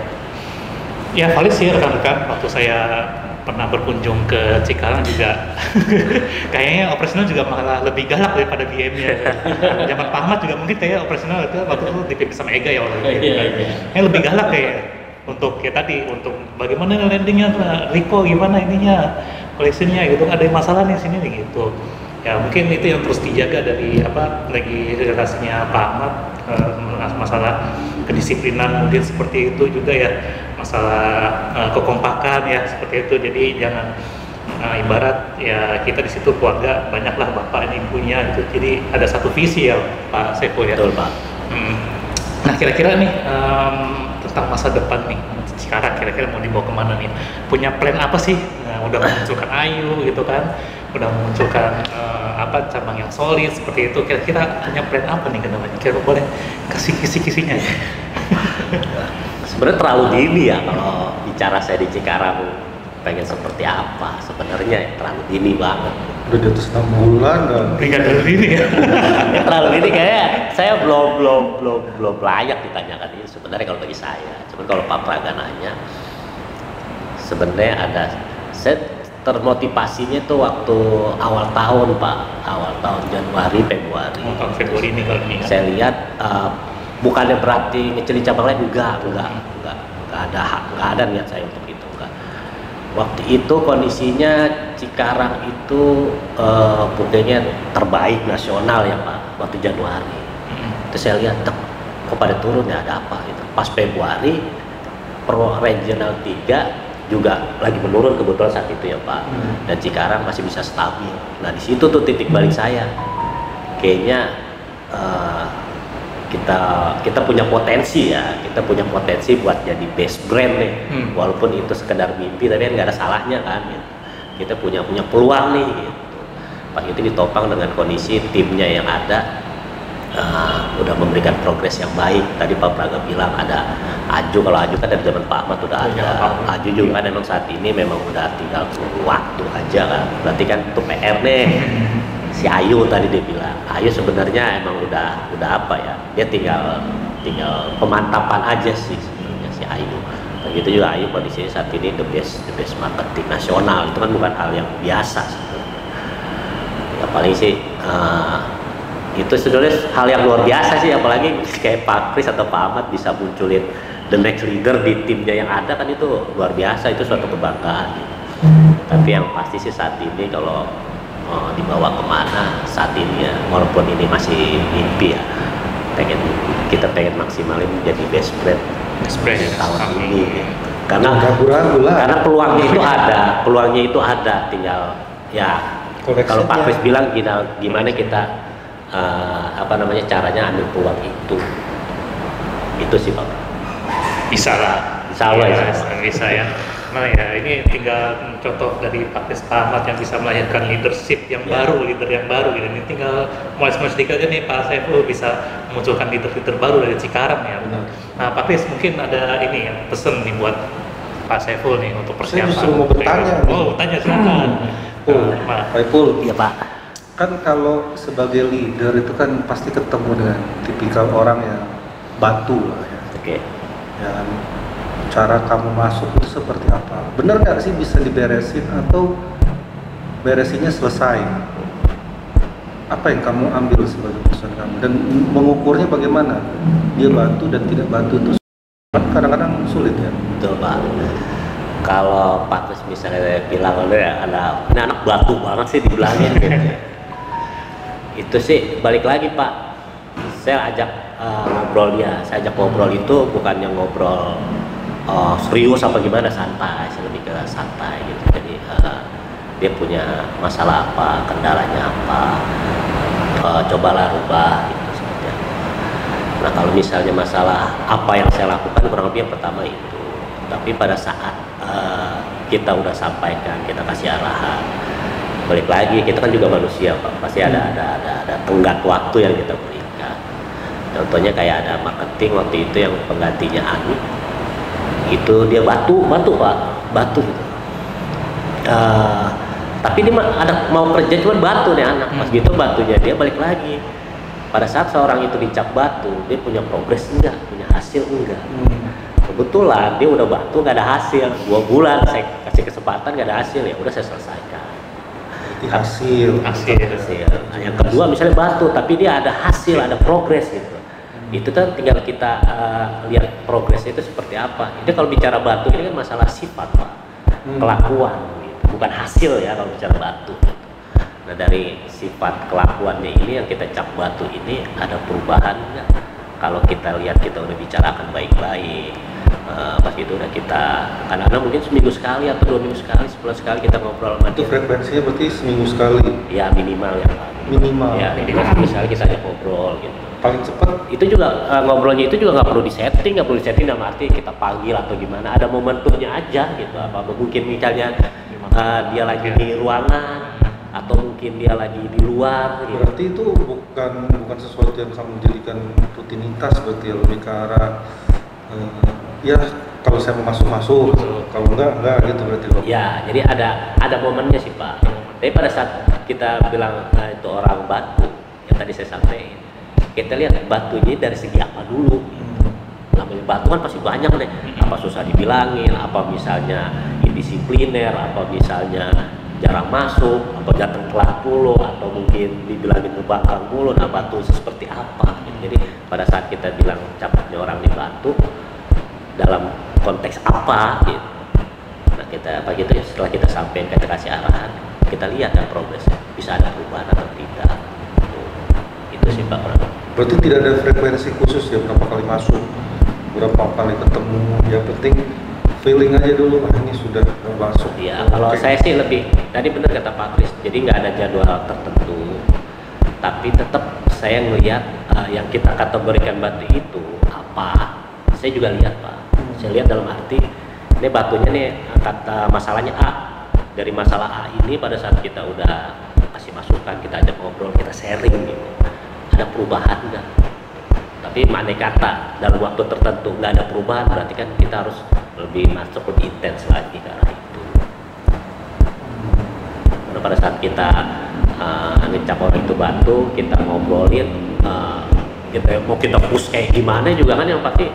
Ya valid sih rekan-rekan. Waktu saya pernah berkunjung ke Cikarang juga, kayaknya operasional juga malah lebih galak daripada BM-nya. Zaman Pak Ahmad juga mungkin kayak operasional itu waktu itu dipimpin sama Ega ya waktu itu. Yang lebih galak kayak untuk ya tadi, untuk bagaimana landingnya, Riko gimana ininya, collectionnya gitu, ada masalah nih sini nih gitu. Ya mungkin itu yang terus dijaga dari lagi relasinya Pak Ahmad, masalah kedisiplinan mungkin seperti itu juga ya, masalah kekompakan ya seperti itu. Jadi jangan ibarat ya kita di situ keluarga banyaklah bapak dan ibunya gitu. Jadi ada satu visi ya Pak Saiful ya. Betul Pak. Nah kira-kira nih tentang masa depan nih sekarang kira-kira mau dibawa kemana nih? Punya plan apa sih? Nah, udah memunculkan Ayu gitu kan, udah memunculkan cabang yang solid seperti itu. Kira-kira punya plan apa nih ke depannya? Kira boleh kasih kisi-kisinya ya? Sebenarnya terlalu dini ya kalau bicara saya di Cikarang pengen seperti apa. Sebenarnya terlalu dini banget. Udah di atas 6 bulan kan? Enggak terlalu dini ya? Terlalu dini kayak saya belum layak ditanyakan ini sebenarnya kalau bagi saya. Cuman kalau Pak Praga nanya, sebenarnya ada, saya termotivasinya tuh waktu awal tahun Pak, awal tahun Januari, Februari. Tahun Februari ini kalau ini. Saya lihat bukannya berarti ngecilin cabang lain, enggak ada niat saya untuk itu, enggak. Waktu itu kondisinya Cikarang itu putihnya terbaik nasional ya Pak, waktu Januari. Terus saya lihat kok pada turun ya, ada apa gitu. Pas Februari Pro Regional 3 juga lagi menurun kebetulan saat itu ya Pak. Dan Cikarang masih bisa stabil. Nah di situ tuh titik balik saya. Kayaknya kita punya potensi ya, kita punya potensi buat jadi best brand nih. Walaupun itu sekedar mimpi, tapi kan nggak ada salahnya kan. Gitu. Kita punya peluang nih. Gitu. Pak itu ditopang dengan kondisi timnya yang ada, udah memberikan progres yang baik. Tadi Pak Praga bilang ada Aju, kalau Aju kan dari zaman Pak Ahmad udah ada. Aju juga kan memang saat ini memang udah tinggal waktu aja kan. Berarti kan itu PR nih. Si Ayu tadi dia bilang, Ayu sebenarnya emang udah apa ya? Dia tinggal pemantapan aja sih sebenarnya si Ayu. Begitu juga Ayu kondisinya saat ini the best marketing nasional. Itu kan bukan hal yang biasa sebenarnya. Ya paling sih itu sebenarnya hal yang luar biasa sih, apalagi kayak Pak Kris atau Pak Ahmad bisa munculin the next leader di timnya yang ada, kan itu luar biasa, itu suatu kebanggaan. Tapi yang pasti sih saat ini kalau dibawa kemana saat ini ya, walaupun ini masih mimpi ya, kita pengen maksimalin menjadi best brand tahun ini ya. Karena peluangnya itu ada, tinggal ya kalau Pak Kris bilang gimana kita caranya ambil peluang itu sih Pak. Bisa lah, bisa ya. Nah ya ini tinggal contoh dari Pak Kris Ahmad yang bisa melahirkan leadership yang baru, leader yang baru gitu. Ini tinggal mulai sedikit aja nih Pak Saiful bisa memunculkan leader baru dari Cikarang ya. Nah Pak Kris mungkin ada ini ya, pesen nih buat Pak Saiful nih untuk persiapan. Saya justru mau bertanya. Tanya silakan. Pak Saiful. Iya Pak. Kan kalau sebagai leader itu kan pasti ketemu dengan tipikal orang yang batu lah ya. Oke. Ya, cara kamu masuk itu seperti apa? Benar nggak sih bisa diberesin atau beresinnya selesai? Apa yang kamu ambil sebagai pesan kamu dan mengukurnya bagaimana? Dia bantu dan tidak bantu itu kadang-kadang sulit ya. Betul Pak. Kalau Pak Kris misalnya bilang ya ini anak batu banget sih dibilangin gitu. Itu sih balik lagi Pak, saya ajak ngobrol dia, saya ajak ngobrol itu bukan yang ngobrol serius apa gimana, santai, saya lebih ke santai gitu. Jadi dia punya masalah apa, kendalanya apa, cobalah rubah gitu seperti itu. Nah kalau misalnya masalah apa yang saya lakukan kurang lebih yang pertama itu, tapi pada saat kita udah sampaikan, kita kasih arahan, balik lagi kita kan juga manusia Pak, pasti ada tenggat waktu yang kita berikan. Contohnya kayak ada marketing waktu itu yang penggantinya Anu, itu dia batu Pak, gitu. Tapi dia ada mau kerja cuma batu nih anak, pas gitu batunya dia balik lagi. Pada saat seorang itu dicap batu, dia punya progres enggak, punya hasil enggak. Kebetulan dia udah batu nggak ada hasil, 2 bulan saya kasih kesempatan nggak ada hasil, ya udah saya selesaikan. Hasil. Nah, yang kedua misalnya batu tapi dia ada hasil, ada progres gitu. Itu kan tinggal kita lihat progresnya itu seperti apa. Itu kalau bicara batu ini kan masalah sifat Pak, kelakuan gitu. Bukan hasil ya kalau bicara batu. Nah dari sifat kelakuannya ini yang kita cap batu ini ada perubahan nggak? Kalau kita lihat kita udah bicarakan baik-baik, pas itu udah kita kadang-kadang mungkin seminggu sekali atau 2 minggu sekali, sebulan sekali kita ngobrol sama Itu dia. frekuensinya berarti seminggu sekali? Ya minimal ya Pak. Minimal? Ya minimal seminggu sekali kita ajak ngobrol gitu. Paling cepat? Itu juga ngobrolnya itu juga nggak perlu disetting dalam arti kita panggil atau gimana, ada momentumnya aja gitu. Apa mungkin misalnya dia lagi di ruangan atau mungkin dia lagi di luar gitu. Berarti itu bukan sesuatu yang kamu jadikan rutinitas, berarti ya lebih ke arah ya kalau saya mau masuk, kalau enggak gitu berarti Pak. Ya, jadi ada momennya sih Pak. Tapi pada saat kita bilang itu orang batu yang tadi saya sampaikan, kita lihat batunya dari segi apa dulu. Namanya batu kan pasti banyak nih, apa susah dibilangin, apa misalnya indisipliner, apa misalnya jarang masuk, atau datang telat mulu, atau mungkin dibilangin ngebangkang mulu. Nah batu seperti apa gitu. Jadi pada saat kita bilang capeknya orang di batu dalam konteks apa gitu. Nah kita apa gitu ya, setelah kita sampaikan, kita kasih arahan, kita lihat kan progresnya, bisa ada perubahan atau tidak. Itu sih Pak. Berarti tidak ada frekuensi khusus ya, berapa kali masuk, berapa kali ketemu, yang penting feeling aja dulu, ini sudah masuk. Iya, kalau saya sih lebih, tadi benar kata Pak Kris, jadi nggak ada jadwal tertentu, tapi tetap saya ngelihat yang kita kategorikan batu itu apa. Saya juga lihat Pak, saya lihat dalam arti ini batunya nih kata masalahnya A. Dari masalah A ini pada saat kita udah kasih masukan, kita ajak ngobrol, kita sharing gitu, ada perubahan nggak? Tapi makna kata dalam waktu tertentu nggak ada perubahan, berarti kan kita harus lebih masuk, lebih intens lagi ke arah itu. Karena pada saat kita ngecap orang itu batu, kita ngobrolin, kita push kayak gimana juga kan, yang pasti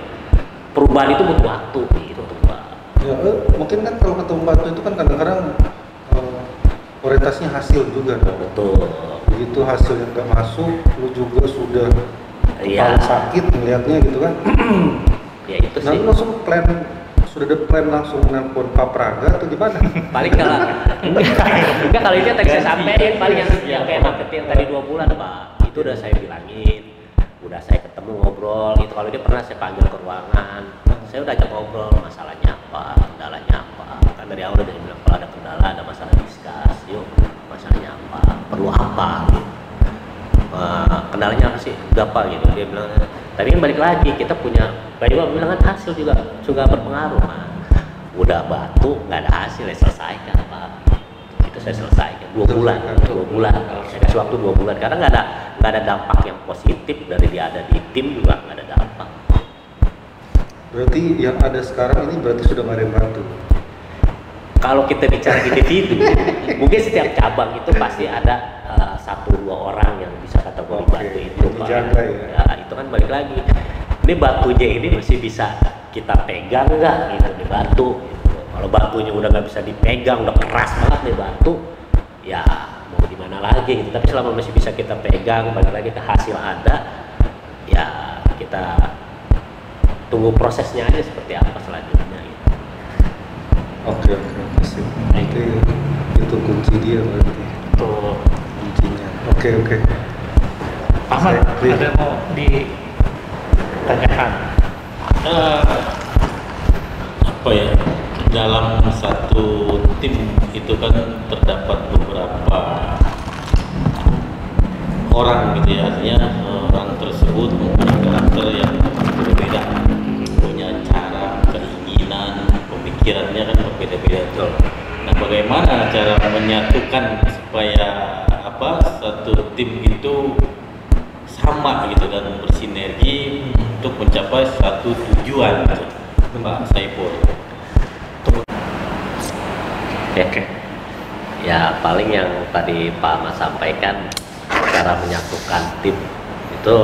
perubahan itu butuh waktu gitu Pak. Ya, mungkin kan kalau ketemu batu itu kan kadang-kadang orientasinya hasil juga dong. Betul. Begitu hasil yang nggak masuk, lu juga sudah Iya. sakit melihatnya gitu kan. Ya itu Nah, sih. lu langsung sudah ada plan langsung nelpon Pak Praga atau gimana? Paling kalau enggak kalau itu yang tadi saya sampaikan, paling yang kayak marketing yang tadi 2 bulan Pak, itu udah saya bilangin, udah saya ketemu ngobrol gitu. Kalau dia pernah saya panggil ke ruangan, saya udah ajak ngobrol masalahnya apa, kendalanya apa. Kan dari awal udah bilang kalau ada kendala, ada masalah, diskus, yuk masalahnya apa, perlu apa gitu. Kendalanya apa sih, apa gitu. Dia bilang, tapi kan balik lagi kita punya Bayu bilang kan hasil juga berpengaruh. Nah, udah batu nggak ada hasil, ya selesaikan Pak. Itu saya selesaikan 2 bulan. Saya kasih waktu 2 bulan karena nggak ada dampak yang positif dari dia ada di tim, juga nggak ada dampak. Berarti yang ada sekarang ini berarti sudah nggak ada yang bantu. Kalau kita bicara individu, mungkin setiap cabang itu pasti ada 1-2 orang yang bisa kategori batu itu Pak. Dijaga ya. Ya, itu kan balik lagi. Ini batunya ini masih bisa kita pegang nggak gitu di batu. Gitu. Kalau batunya udah nggak bisa dipegang, udah keras banget nih batu, ya mau gimana lagi gitu. Tapi selama masih bisa kita pegang, balik lagi ke hasil ada, ya kita tunggu prosesnya aja seperti apa selanjutnya. Gitu. Oke. Sip. Itu kunci dia berarti. Tuh. Kuncinya. Oke. Ahmad, ada mau ditanyakan? Apa ya, dalam satu tim itu kan terdapat beberapa orang gitu ya, artinya orang tersebut mempunyai karakter yang berbeda, punya cara, keinginan, pemikirannya kan berbeda-beda. Nah, bagaimana cara menyatukan supaya satu tim itu sama gitu dan bersinergi untuk mencapai satu tujuan gitu, Pak Saiful? Oke. Ya paling yang tadi Pak Ahmad sampaikan, cara menyatukan tim itu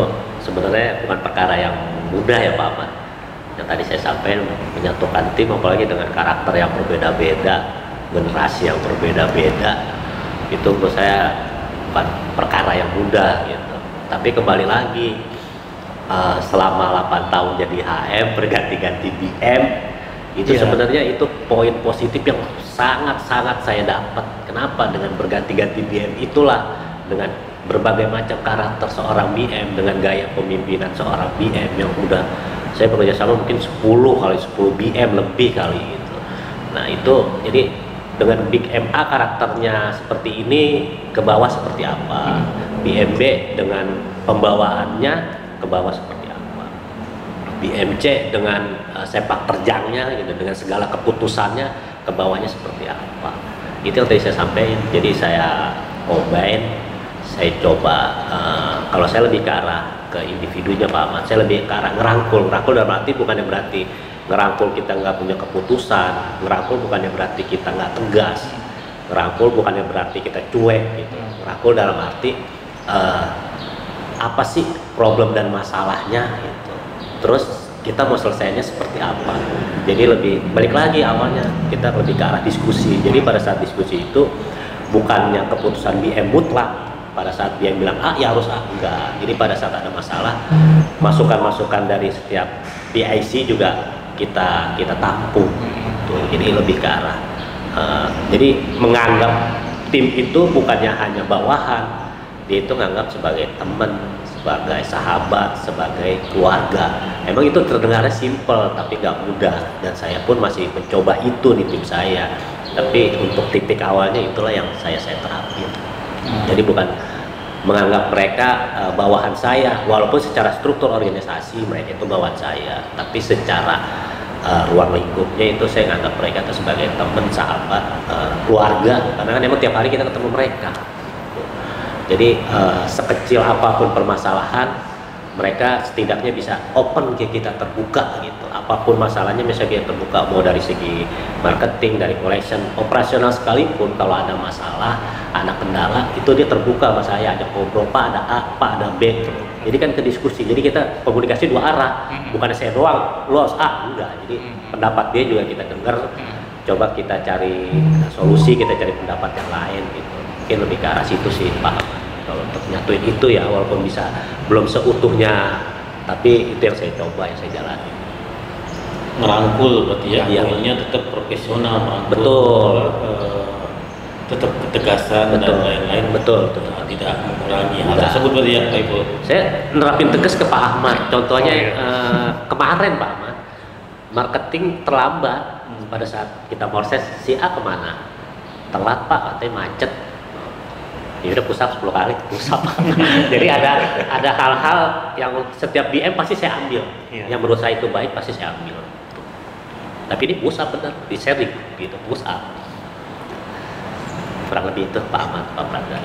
sebenarnya bukan perkara yang mudah ya Pak Ahmad. Yang tadi saya sampaikan, menyatukan tim apalagi dengan karakter yang berbeda-beda, generasi yang berbeda-beda, itu menurut saya bukan perkara yang mudah gitu. Tapi kembali lagi, selama 8 tahun jadi HM, berganti-ganti BM, itu sebenarnya itu poin positif yang sangat-sangat saya dapat. Kenapa? Dengan berganti-ganti BM itulah, dengan berbagai macam karakter seorang BM, dengan gaya pemimpinan seorang BM yang udah saya bekerja sama mungkin 10 BM lebih kali gitu. Nah itu jadi dengan Big MA karakternya seperti ini, ke bawah seperti apa, BMB dengan pembawaannya ke bawah seperti apa, BMC dengan sepak terjangnya gitu, dengan segala keputusannya ke bawahnya seperti apa. Itu yang tadi saya sampaikan. Jadi saya combine, saya coba, kalau saya lebih ke arah ke individunya Pak Ahmad, saya lebih ke arah ngerangkul dalam arti bukannya berarti ngerangkul kita nggak punya keputusan, ngerangkul bukannya berarti kita nggak tegas, ngerangkul bukannya berarti kita cuek gitu. Ngerangkul dalam arti apa sih problem dan masalahnya gitu, terus kita mau selesainya seperti apa. Jadi lebih balik lagi awalnya kita lebih ke arah diskusi. Jadi pada saat diskusi itu bukannya keputusan BM mutlak, pada saat dia bilang A ya harus A, enggak. Jadi pada saat ada masalah, masukan-masukan dari setiap PIC juga kita tampung tuh. Jadi lebih ke arah jadi menganggap tim itu bukannya hanya bawahan, dia itu menganggap sebagai teman, sebagai sahabat, sebagai keluarga. Emang itu terdengarnya simple tapi nggak mudah, dan saya pun masih mencoba itu di tim saya. Tapi untuk titik awalnya itulah yang saya terapin. Jadi bukan menganggap mereka bawahan saya, walaupun secara struktur organisasi mereka itu bawahan saya, tapi secara ruang lingkupnya itu saya menganggap mereka itu sebagai teman, sahabat, keluarga, karena kan emang tiap hari kita ketemu mereka. Jadi sekecil apapun permasalahan, mereka setidaknya bisa open ke kita, terbuka gitu. Apapun masalahnya bisa dia terbuka, mau dari segi marketing, dari collection, operasional sekalipun, kalau ada masalah, ada kendala, itu dia terbuka sama saya, ada ngobrol, Pak ada A, Pak ada B. Jadi kan ke diskusi, jadi kita komunikasi dua arah, bukan saya doang, los A, enggak. Jadi pendapat dia juga kita dengar, coba kita cari solusi, kita cari pendapat yang lain gitu. Mungkin lebih ke arah situ sih Pak, kalau untuk nyatuin itu ya, walaupun bisa belum seutuhnya, tapi itu yang saya coba, yang saya jalani. Merangkul berarti ya, poinnya tetap profesional, merangkul. Betul. Tetap ketegasan dan lain-lain. Betul. Tidak mengurangi hal tersebut berarti ya Pak Ibu. Saya nerapin tegas ke Pak Ahmad. Contohnya kemarin Pak Ahmad, marketing terlambat pada saat kita proses, si A kemana? Telat Pak, katanya macet. Ya udah push up 10 kali, push up. Jadi ada hal-hal yang setiap BM pasti saya ambil, yang menurut saya itu baik pasti saya ambil. Tapi ini push up benar, di sharing gitu, push up. Kurang lebih itu Pak Ahmad, Pak Prada.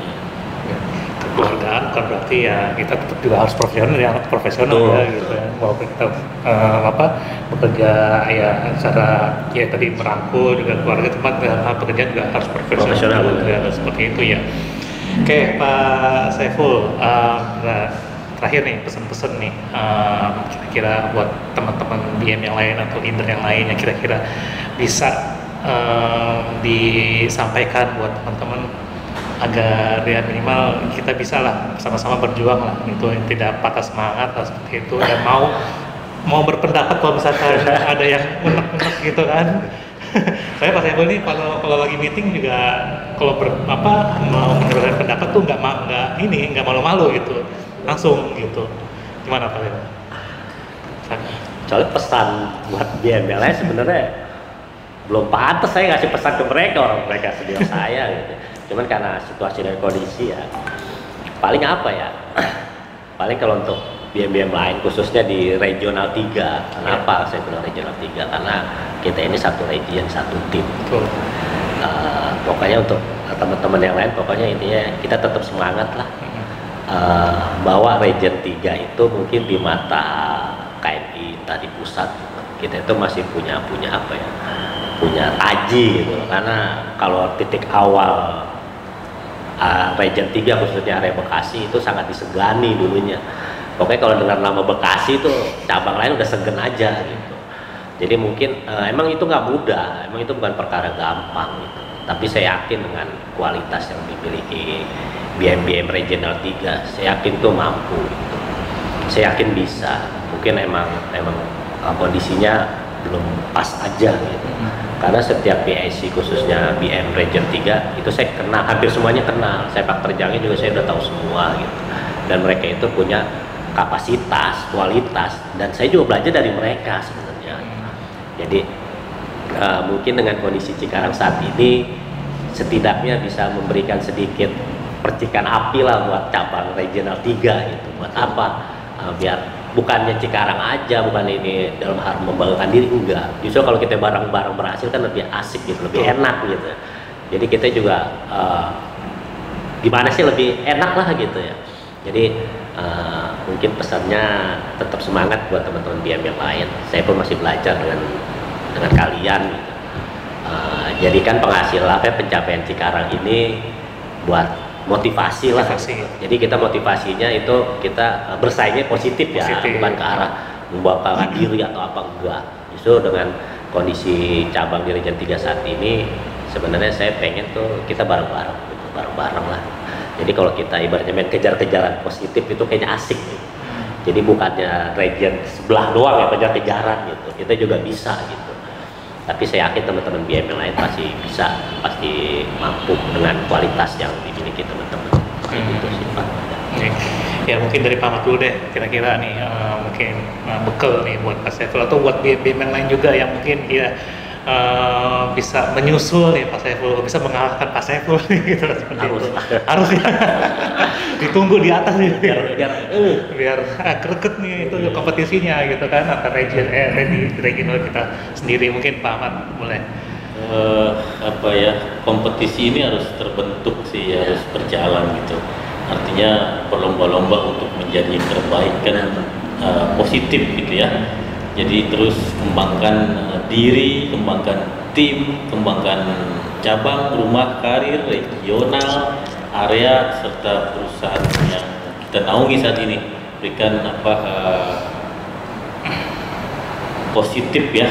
Keluargaan kan berarti ya kita tetap juga harus profesional ya gitu ya. Walaupun kita bekerja ya secara ya tadi merangkul juga keluarga, tempat pekerjaan juga harus profesional juga, seperti itu ya. Oke Pak Saiful, terakhir nih pesan-pesan nih kira-kira buat teman-teman BM yang lain atau leader yang lain yang kira-kira bisa disampaikan buat teman-teman agar ya minimal kita bisa lah sama-sama berjuang lah gitu, tidak patah semangat lah seperti itu, dan mau berpendapat kalau misalkan ada yang unek-unek gitu kan. Saya Pak Saiful ini kalau lagi meeting juga kalau mau menyampaikan pendapat tuh nggak malu-malu gitu, langsung gitu. Gimana Pak Saiful? Soalnya pesan buat BM sebenarnya belum pantas saya ngasih pesan ke mereka, orang mereka senior saya gitu. Cuman karena situasi dan kondisi ya, paling apa ya, paling kalau untuk BM-BM lain khususnya di regional 3, kenapa saya bilang regional 3? Karena kita ini satu region, satu tim. Pokoknya untuk teman-teman yang lain, pokoknya intinya kita tetap semangat lah. Bahwa region 3 itu mungkin di mata KMI tadi pusat, kita itu masih punya apa ya, punya taji gitu. Karena kalau titik awal region 3 khususnya area Bekasi itu sangat disegani dulunya. Pokoknya kalau dengar nama Bekasi itu cabang lain udah segen aja gitu. Jadi mungkin emang itu nggak mudah, emang itu bukan perkara gampang gitu. Tapi saya yakin dengan kualitas yang dimiliki BM-BM Regional 3, saya yakin tuh mampu gitu. Saya yakin bisa. Mungkin emang kondisinya belum pas aja gitu. Karena setiap BIC khususnya BM Region 3 itu saya kenal, hampir semuanya kenal. Sepak terjangnya juga saya udah tahu semua gitu. Dan mereka itu punya kapasitas, kualitas, dan saya juga belajar dari mereka sebenarnya. Jadi mungkin dengan kondisi Cikarang saat ini setidaknya bisa memberikan sedikit percikan api lah buat cabang regional 3 itu. Buat apa? Biar bukannya Cikarang aja, bukan ini dalam hal membanggakan diri, enggak. Justru kalau kita bareng-bareng berhasil kan lebih asik gitu, lebih enak gitu. Jadi kita juga gimana sih lebih enak lah gitu ya. Jadi mungkin pesannya tetap semangat buat teman-teman BM yang lain. Saya pun masih belajar dengan kalian gitu. Jadikan pencapaian Cikarang ini buat motivasi lah. Jadi kita motivasinya itu kita bersaingnya positif ya, bukan ke arah membanggakan diri atau apa, enggak. Justru dengan kondisi cabang di Region 3 saat ini sebenarnya saya pengen tuh kita bareng-bareng gitu, bareng-bareng lah. Jadi kalau kita ibaratnya main kejar-kejaran positif itu kayaknya asik gitu. Jadi bukannya region sebelah doang ya kejar-kejaran gitu, kita juga bisa gitu. Tapi saya yakin teman-teman BM yang lain pasti bisa, pasti mampu dengan kualitas yang dimiliki teman-teman. Gitu sih Pak. Ya mungkin dari Pak Ahmad dulu deh, kira-kira nih mungkin bekal nih buat Pak Saiful atau buat BM yang lain juga yang mungkin ya bisa menyusul nih Pak Saiful, bisa mengalahkan Pak Saiful gitu seperti harus, itu. Harus ya. Ditunggu di atas nih biar greget nih itu kompetisinya gitu kan antara regional kita sendiri. Mungkin Pak Ahmad boleh. Apa ya, kompetisi ini harus terbentuk sih, harus berjalan gitu. Artinya berlomba-lomba untuk menjadi yang terbaik kan, positif gitu ya. Jadi terus kembangkan diri, kembangkan tim, kembangkan cabang, rumah, karir, regional, area, serta perusahaan yang kita naungi saat ini. Berikan positif ya,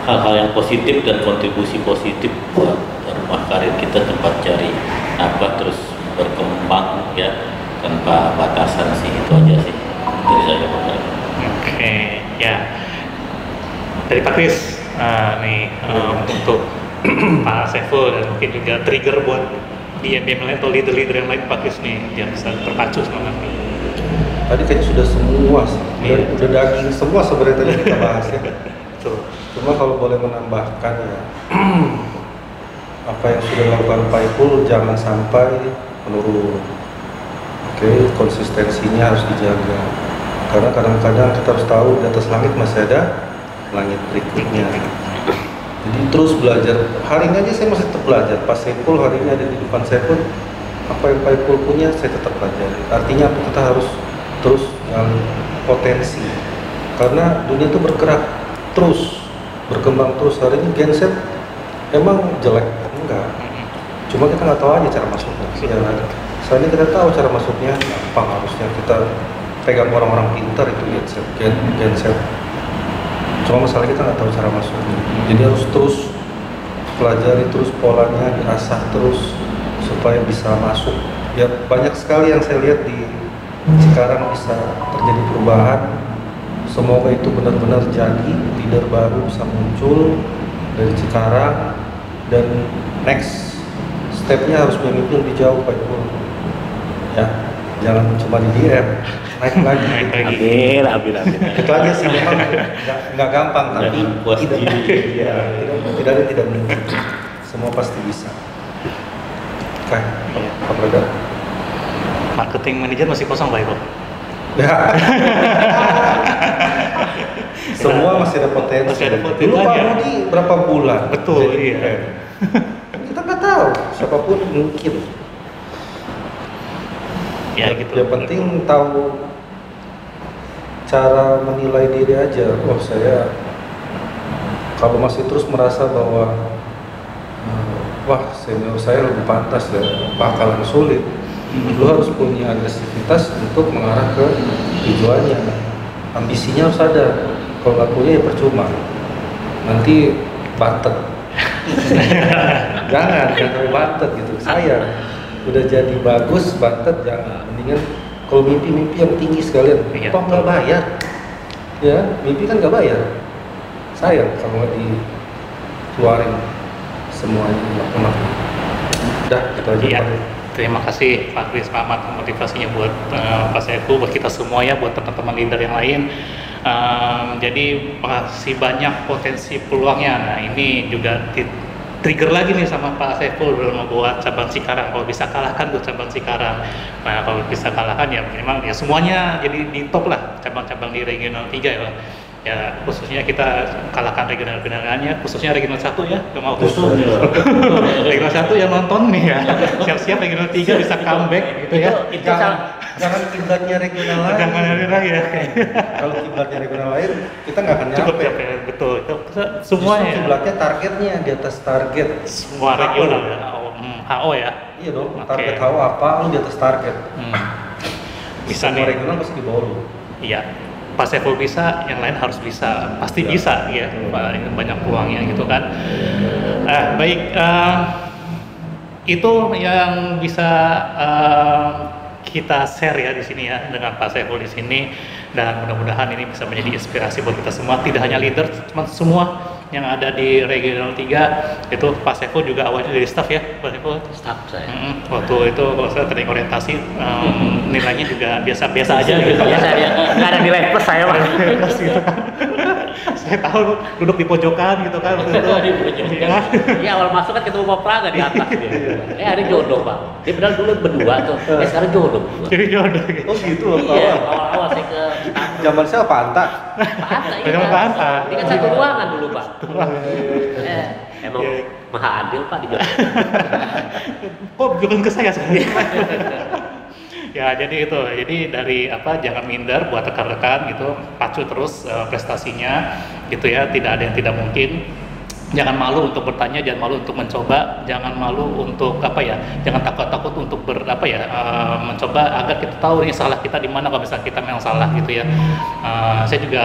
hal-hal yang positif dan kontribusi positif buat rumah karir kita, tempat cari terus berkembang ya tanpa batasan sih. Itu aja sih dari saya. Oke, ya dari Pak Kris untuk Pak Saiful dan mungkin juga trigger buat BM lain atau leader yang lain Pak Kris nih yang bisa terpacu semangat nih. Tadi kayaknya sudah semua sih, udah daging semua sebenarnya tadi kita bahas ya. Cuma kalau boleh menambahkan ya, apa yang sudah dilakukan Pak Ipul jangan sampai menurun. Oke, konsistensinya harus dijaga. Karena kadang-kadang kita harus tahu di atas langit masih ada langit berikutnya. Jadi terus belajar. Hari ini aja saya masih tetap belajar. Pak Saiful hari ini ada di depan saya pun, apa yang Pak Ipul punya saya tetap pelajari. Artinya apa, kita harus terus potensi. Karena dunia itu bergerak terus, berkembang terus. Hari ini genset emang jelek? Enggak. Cuma kita nggak tahu aja cara masuknya. Ya, soalnya kita tahu cara masuknya, apa harusnya kita pegang orang-orang pintar itu genset. Cuma masalah kita nggak tahu cara masuknya. Jadi harus terus pelajari terus polanya, diasah terus supaya bisa masuk. Ya banyak sekali yang saya lihat di sekarang bisa terjadi perubahan. Semoga itu benar-benar jadi leader baru bisa muncul dari Cikarang, dan next stepnya harus memimpin lebih jauh Pak Ibu. Ya, jangan cuma di DM. naik lagi. Amin, amin, amin. Itu aja sih, memang nggak gampang, tapi puas tidak, diri. ya, tidak ada yang tidak mungkin. Semua pasti bisa. Oke, Pak Brada. Marketing manager masih kosong Pak Ibu. Ya. Semua masih ada potensi. Masih ada potensi. Dulu Pak Budi berapa bulan? Betul, jadi iya. brand. Kita nggak tahu, siapapun mungkin. Ya gitu. Yang penting tahu cara menilai diri aja. Oh saya kalau masih terus merasa bahwa wah senior saya lebih pantas ya, bakalan sulit. Lu harus punya agresivitas untuk mengarah ke tujuannya. Ambisinya harus ada. Kalau nggak punya ya percuma. Nanti bantet. jangan sampai bantet gitu. Sayang. Udah jadi bagus bantet jangan. Mendingan kalau mimpi yang tinggi sekalian. Iya. Toh nggak bayar. Ya mimpi kan nggak bayar. Sayang kalau nggak dikeluarin semuanya. Udah kita aja. Iya. Terima kasih Pak Kris, selamat motivasinya buat Pak Saiful, buat kita semua ya, buat teman-teman leader yang lain. Jadi masih banyak potensi peluangnya. Nah ini juga trigger lagi nih sama Pak Saiful dalam membuat cabang Cikarang. Kalau bisa kalahkan tuh cabang Cikarang. Nah kalau bisa kalahkan ya memang ya semuanya jadi di top lah cabang-cabang di regional 3 ya. Ya khususnya kita kalahkan regional-regionalnya, khususnya regional 1 ya, mau khusus regional 1 yang nonton nih ya, siap-siap regional 3 bisa comeback gitu ya. Itu Jangan kiblatnya regional lain. Jangan lagi ya. Kalau kiblatnya regional lain, kita nggak akan Cukup nyampe. ya, betul. Itu semuanya. Justru kiblatnya targetnya di atas target. Semua regional ya. HO ya. Iya dong. Oke. Target HO apa lu di atas target. Bisa Semua nih. regional pasti di bawah lu. Iya. Pas Saiful bisa, yang lain harus bisa. Pasti Ya. bisa ya. Banyak peluangnya gitu kan. Baik. Itu yang bisa kita share ya di sini ya dengan Pak Saiful di sini, dan mudah-mudahan ini bisa menjadi inspirasi buat kita semua, tidak hanya leader, cuma semua yang ada di regional 3 itu. Pak Saiful juga awalnya dari staff ya Pak Saiful. staff saya. Waktu itu kalau saya training orientasi nilainya juga biasa-biasa aja gitu. Biasa ya, nggak ada nilai plus saya mah. Gitu kan. Saya tahu duduk di pojokan gitu kan waktu itu. Ya. Iya awal masuk kan ketemu Pak Praga di atas dia. Ada jodoh Pak. Dia padahal dulu berdua tuh. Sekarang jodoh berdua. Jadi jodoh gitu. Oh gitu loh. Iya, awal-awal saya ke Zaman saya apa Anta? Pak Anta. Dengan Pak Anta. Dia kan satu ruangan dulu Pak. Emang maha adil Pak di jodoh. Kok bukan ke saya sebenarnya? Ya jadi itu, jadi dari jangan minder buat rekan-rekan gitu, pacu terus prestasinya gitu ya, tidak ada yang tidak mungkin. Jangan malu untuk bertanya, jangan malu untuk mencoba, jangan malu untuk jangan takut-takut untuk mencoba agar kita tahu nih salah kita di mana kalau misalnya kita memang salah gitu ya. Saya juga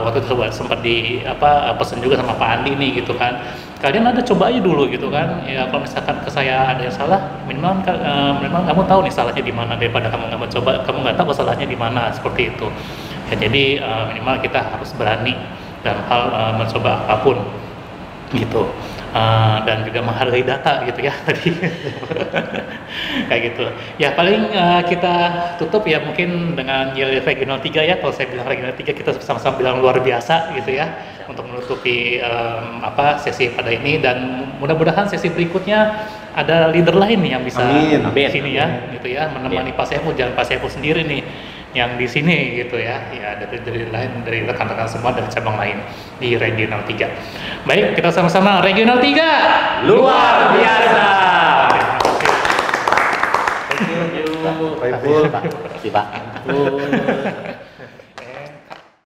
waktu itu sempat pesan juga sama Pak Andi nih gitu kan. Kalian coba aja dulu gitu kan. Ya kalau misalkan ke saya ada yang salah, minimal kamu tahu nih salahnya di mana, daripada kamu nggak mencoba, kamu nggak tahu salahnya di mana, seperti itu. Ya jadi minimal kita harus berani dalam hal mencoba apapun gitu, dan juga menghargai data gitu ya tadi. Kayak gitu ya. Paling kita tutup ya mungkin dengan regional 3 ya. Kalau saya bilang regional 3, kita sama-sama bilang luar biasa gitu ya, untuk menutupi sesi pada ini, dan mudah-mudahan sesi berikutnya ada leader lain nih yang bisa di sini ya gitu ya, menemani Pak Saiful, jangan Pak Saiful sendiri nih yang di sini gitu ya, dari lain, dari rekan-rekan semua dari cabang lain di regional 3. Baik, kita sama-sama regional 3 luar biasa. Thank you. Pak Ibu. Terima kasih Pak.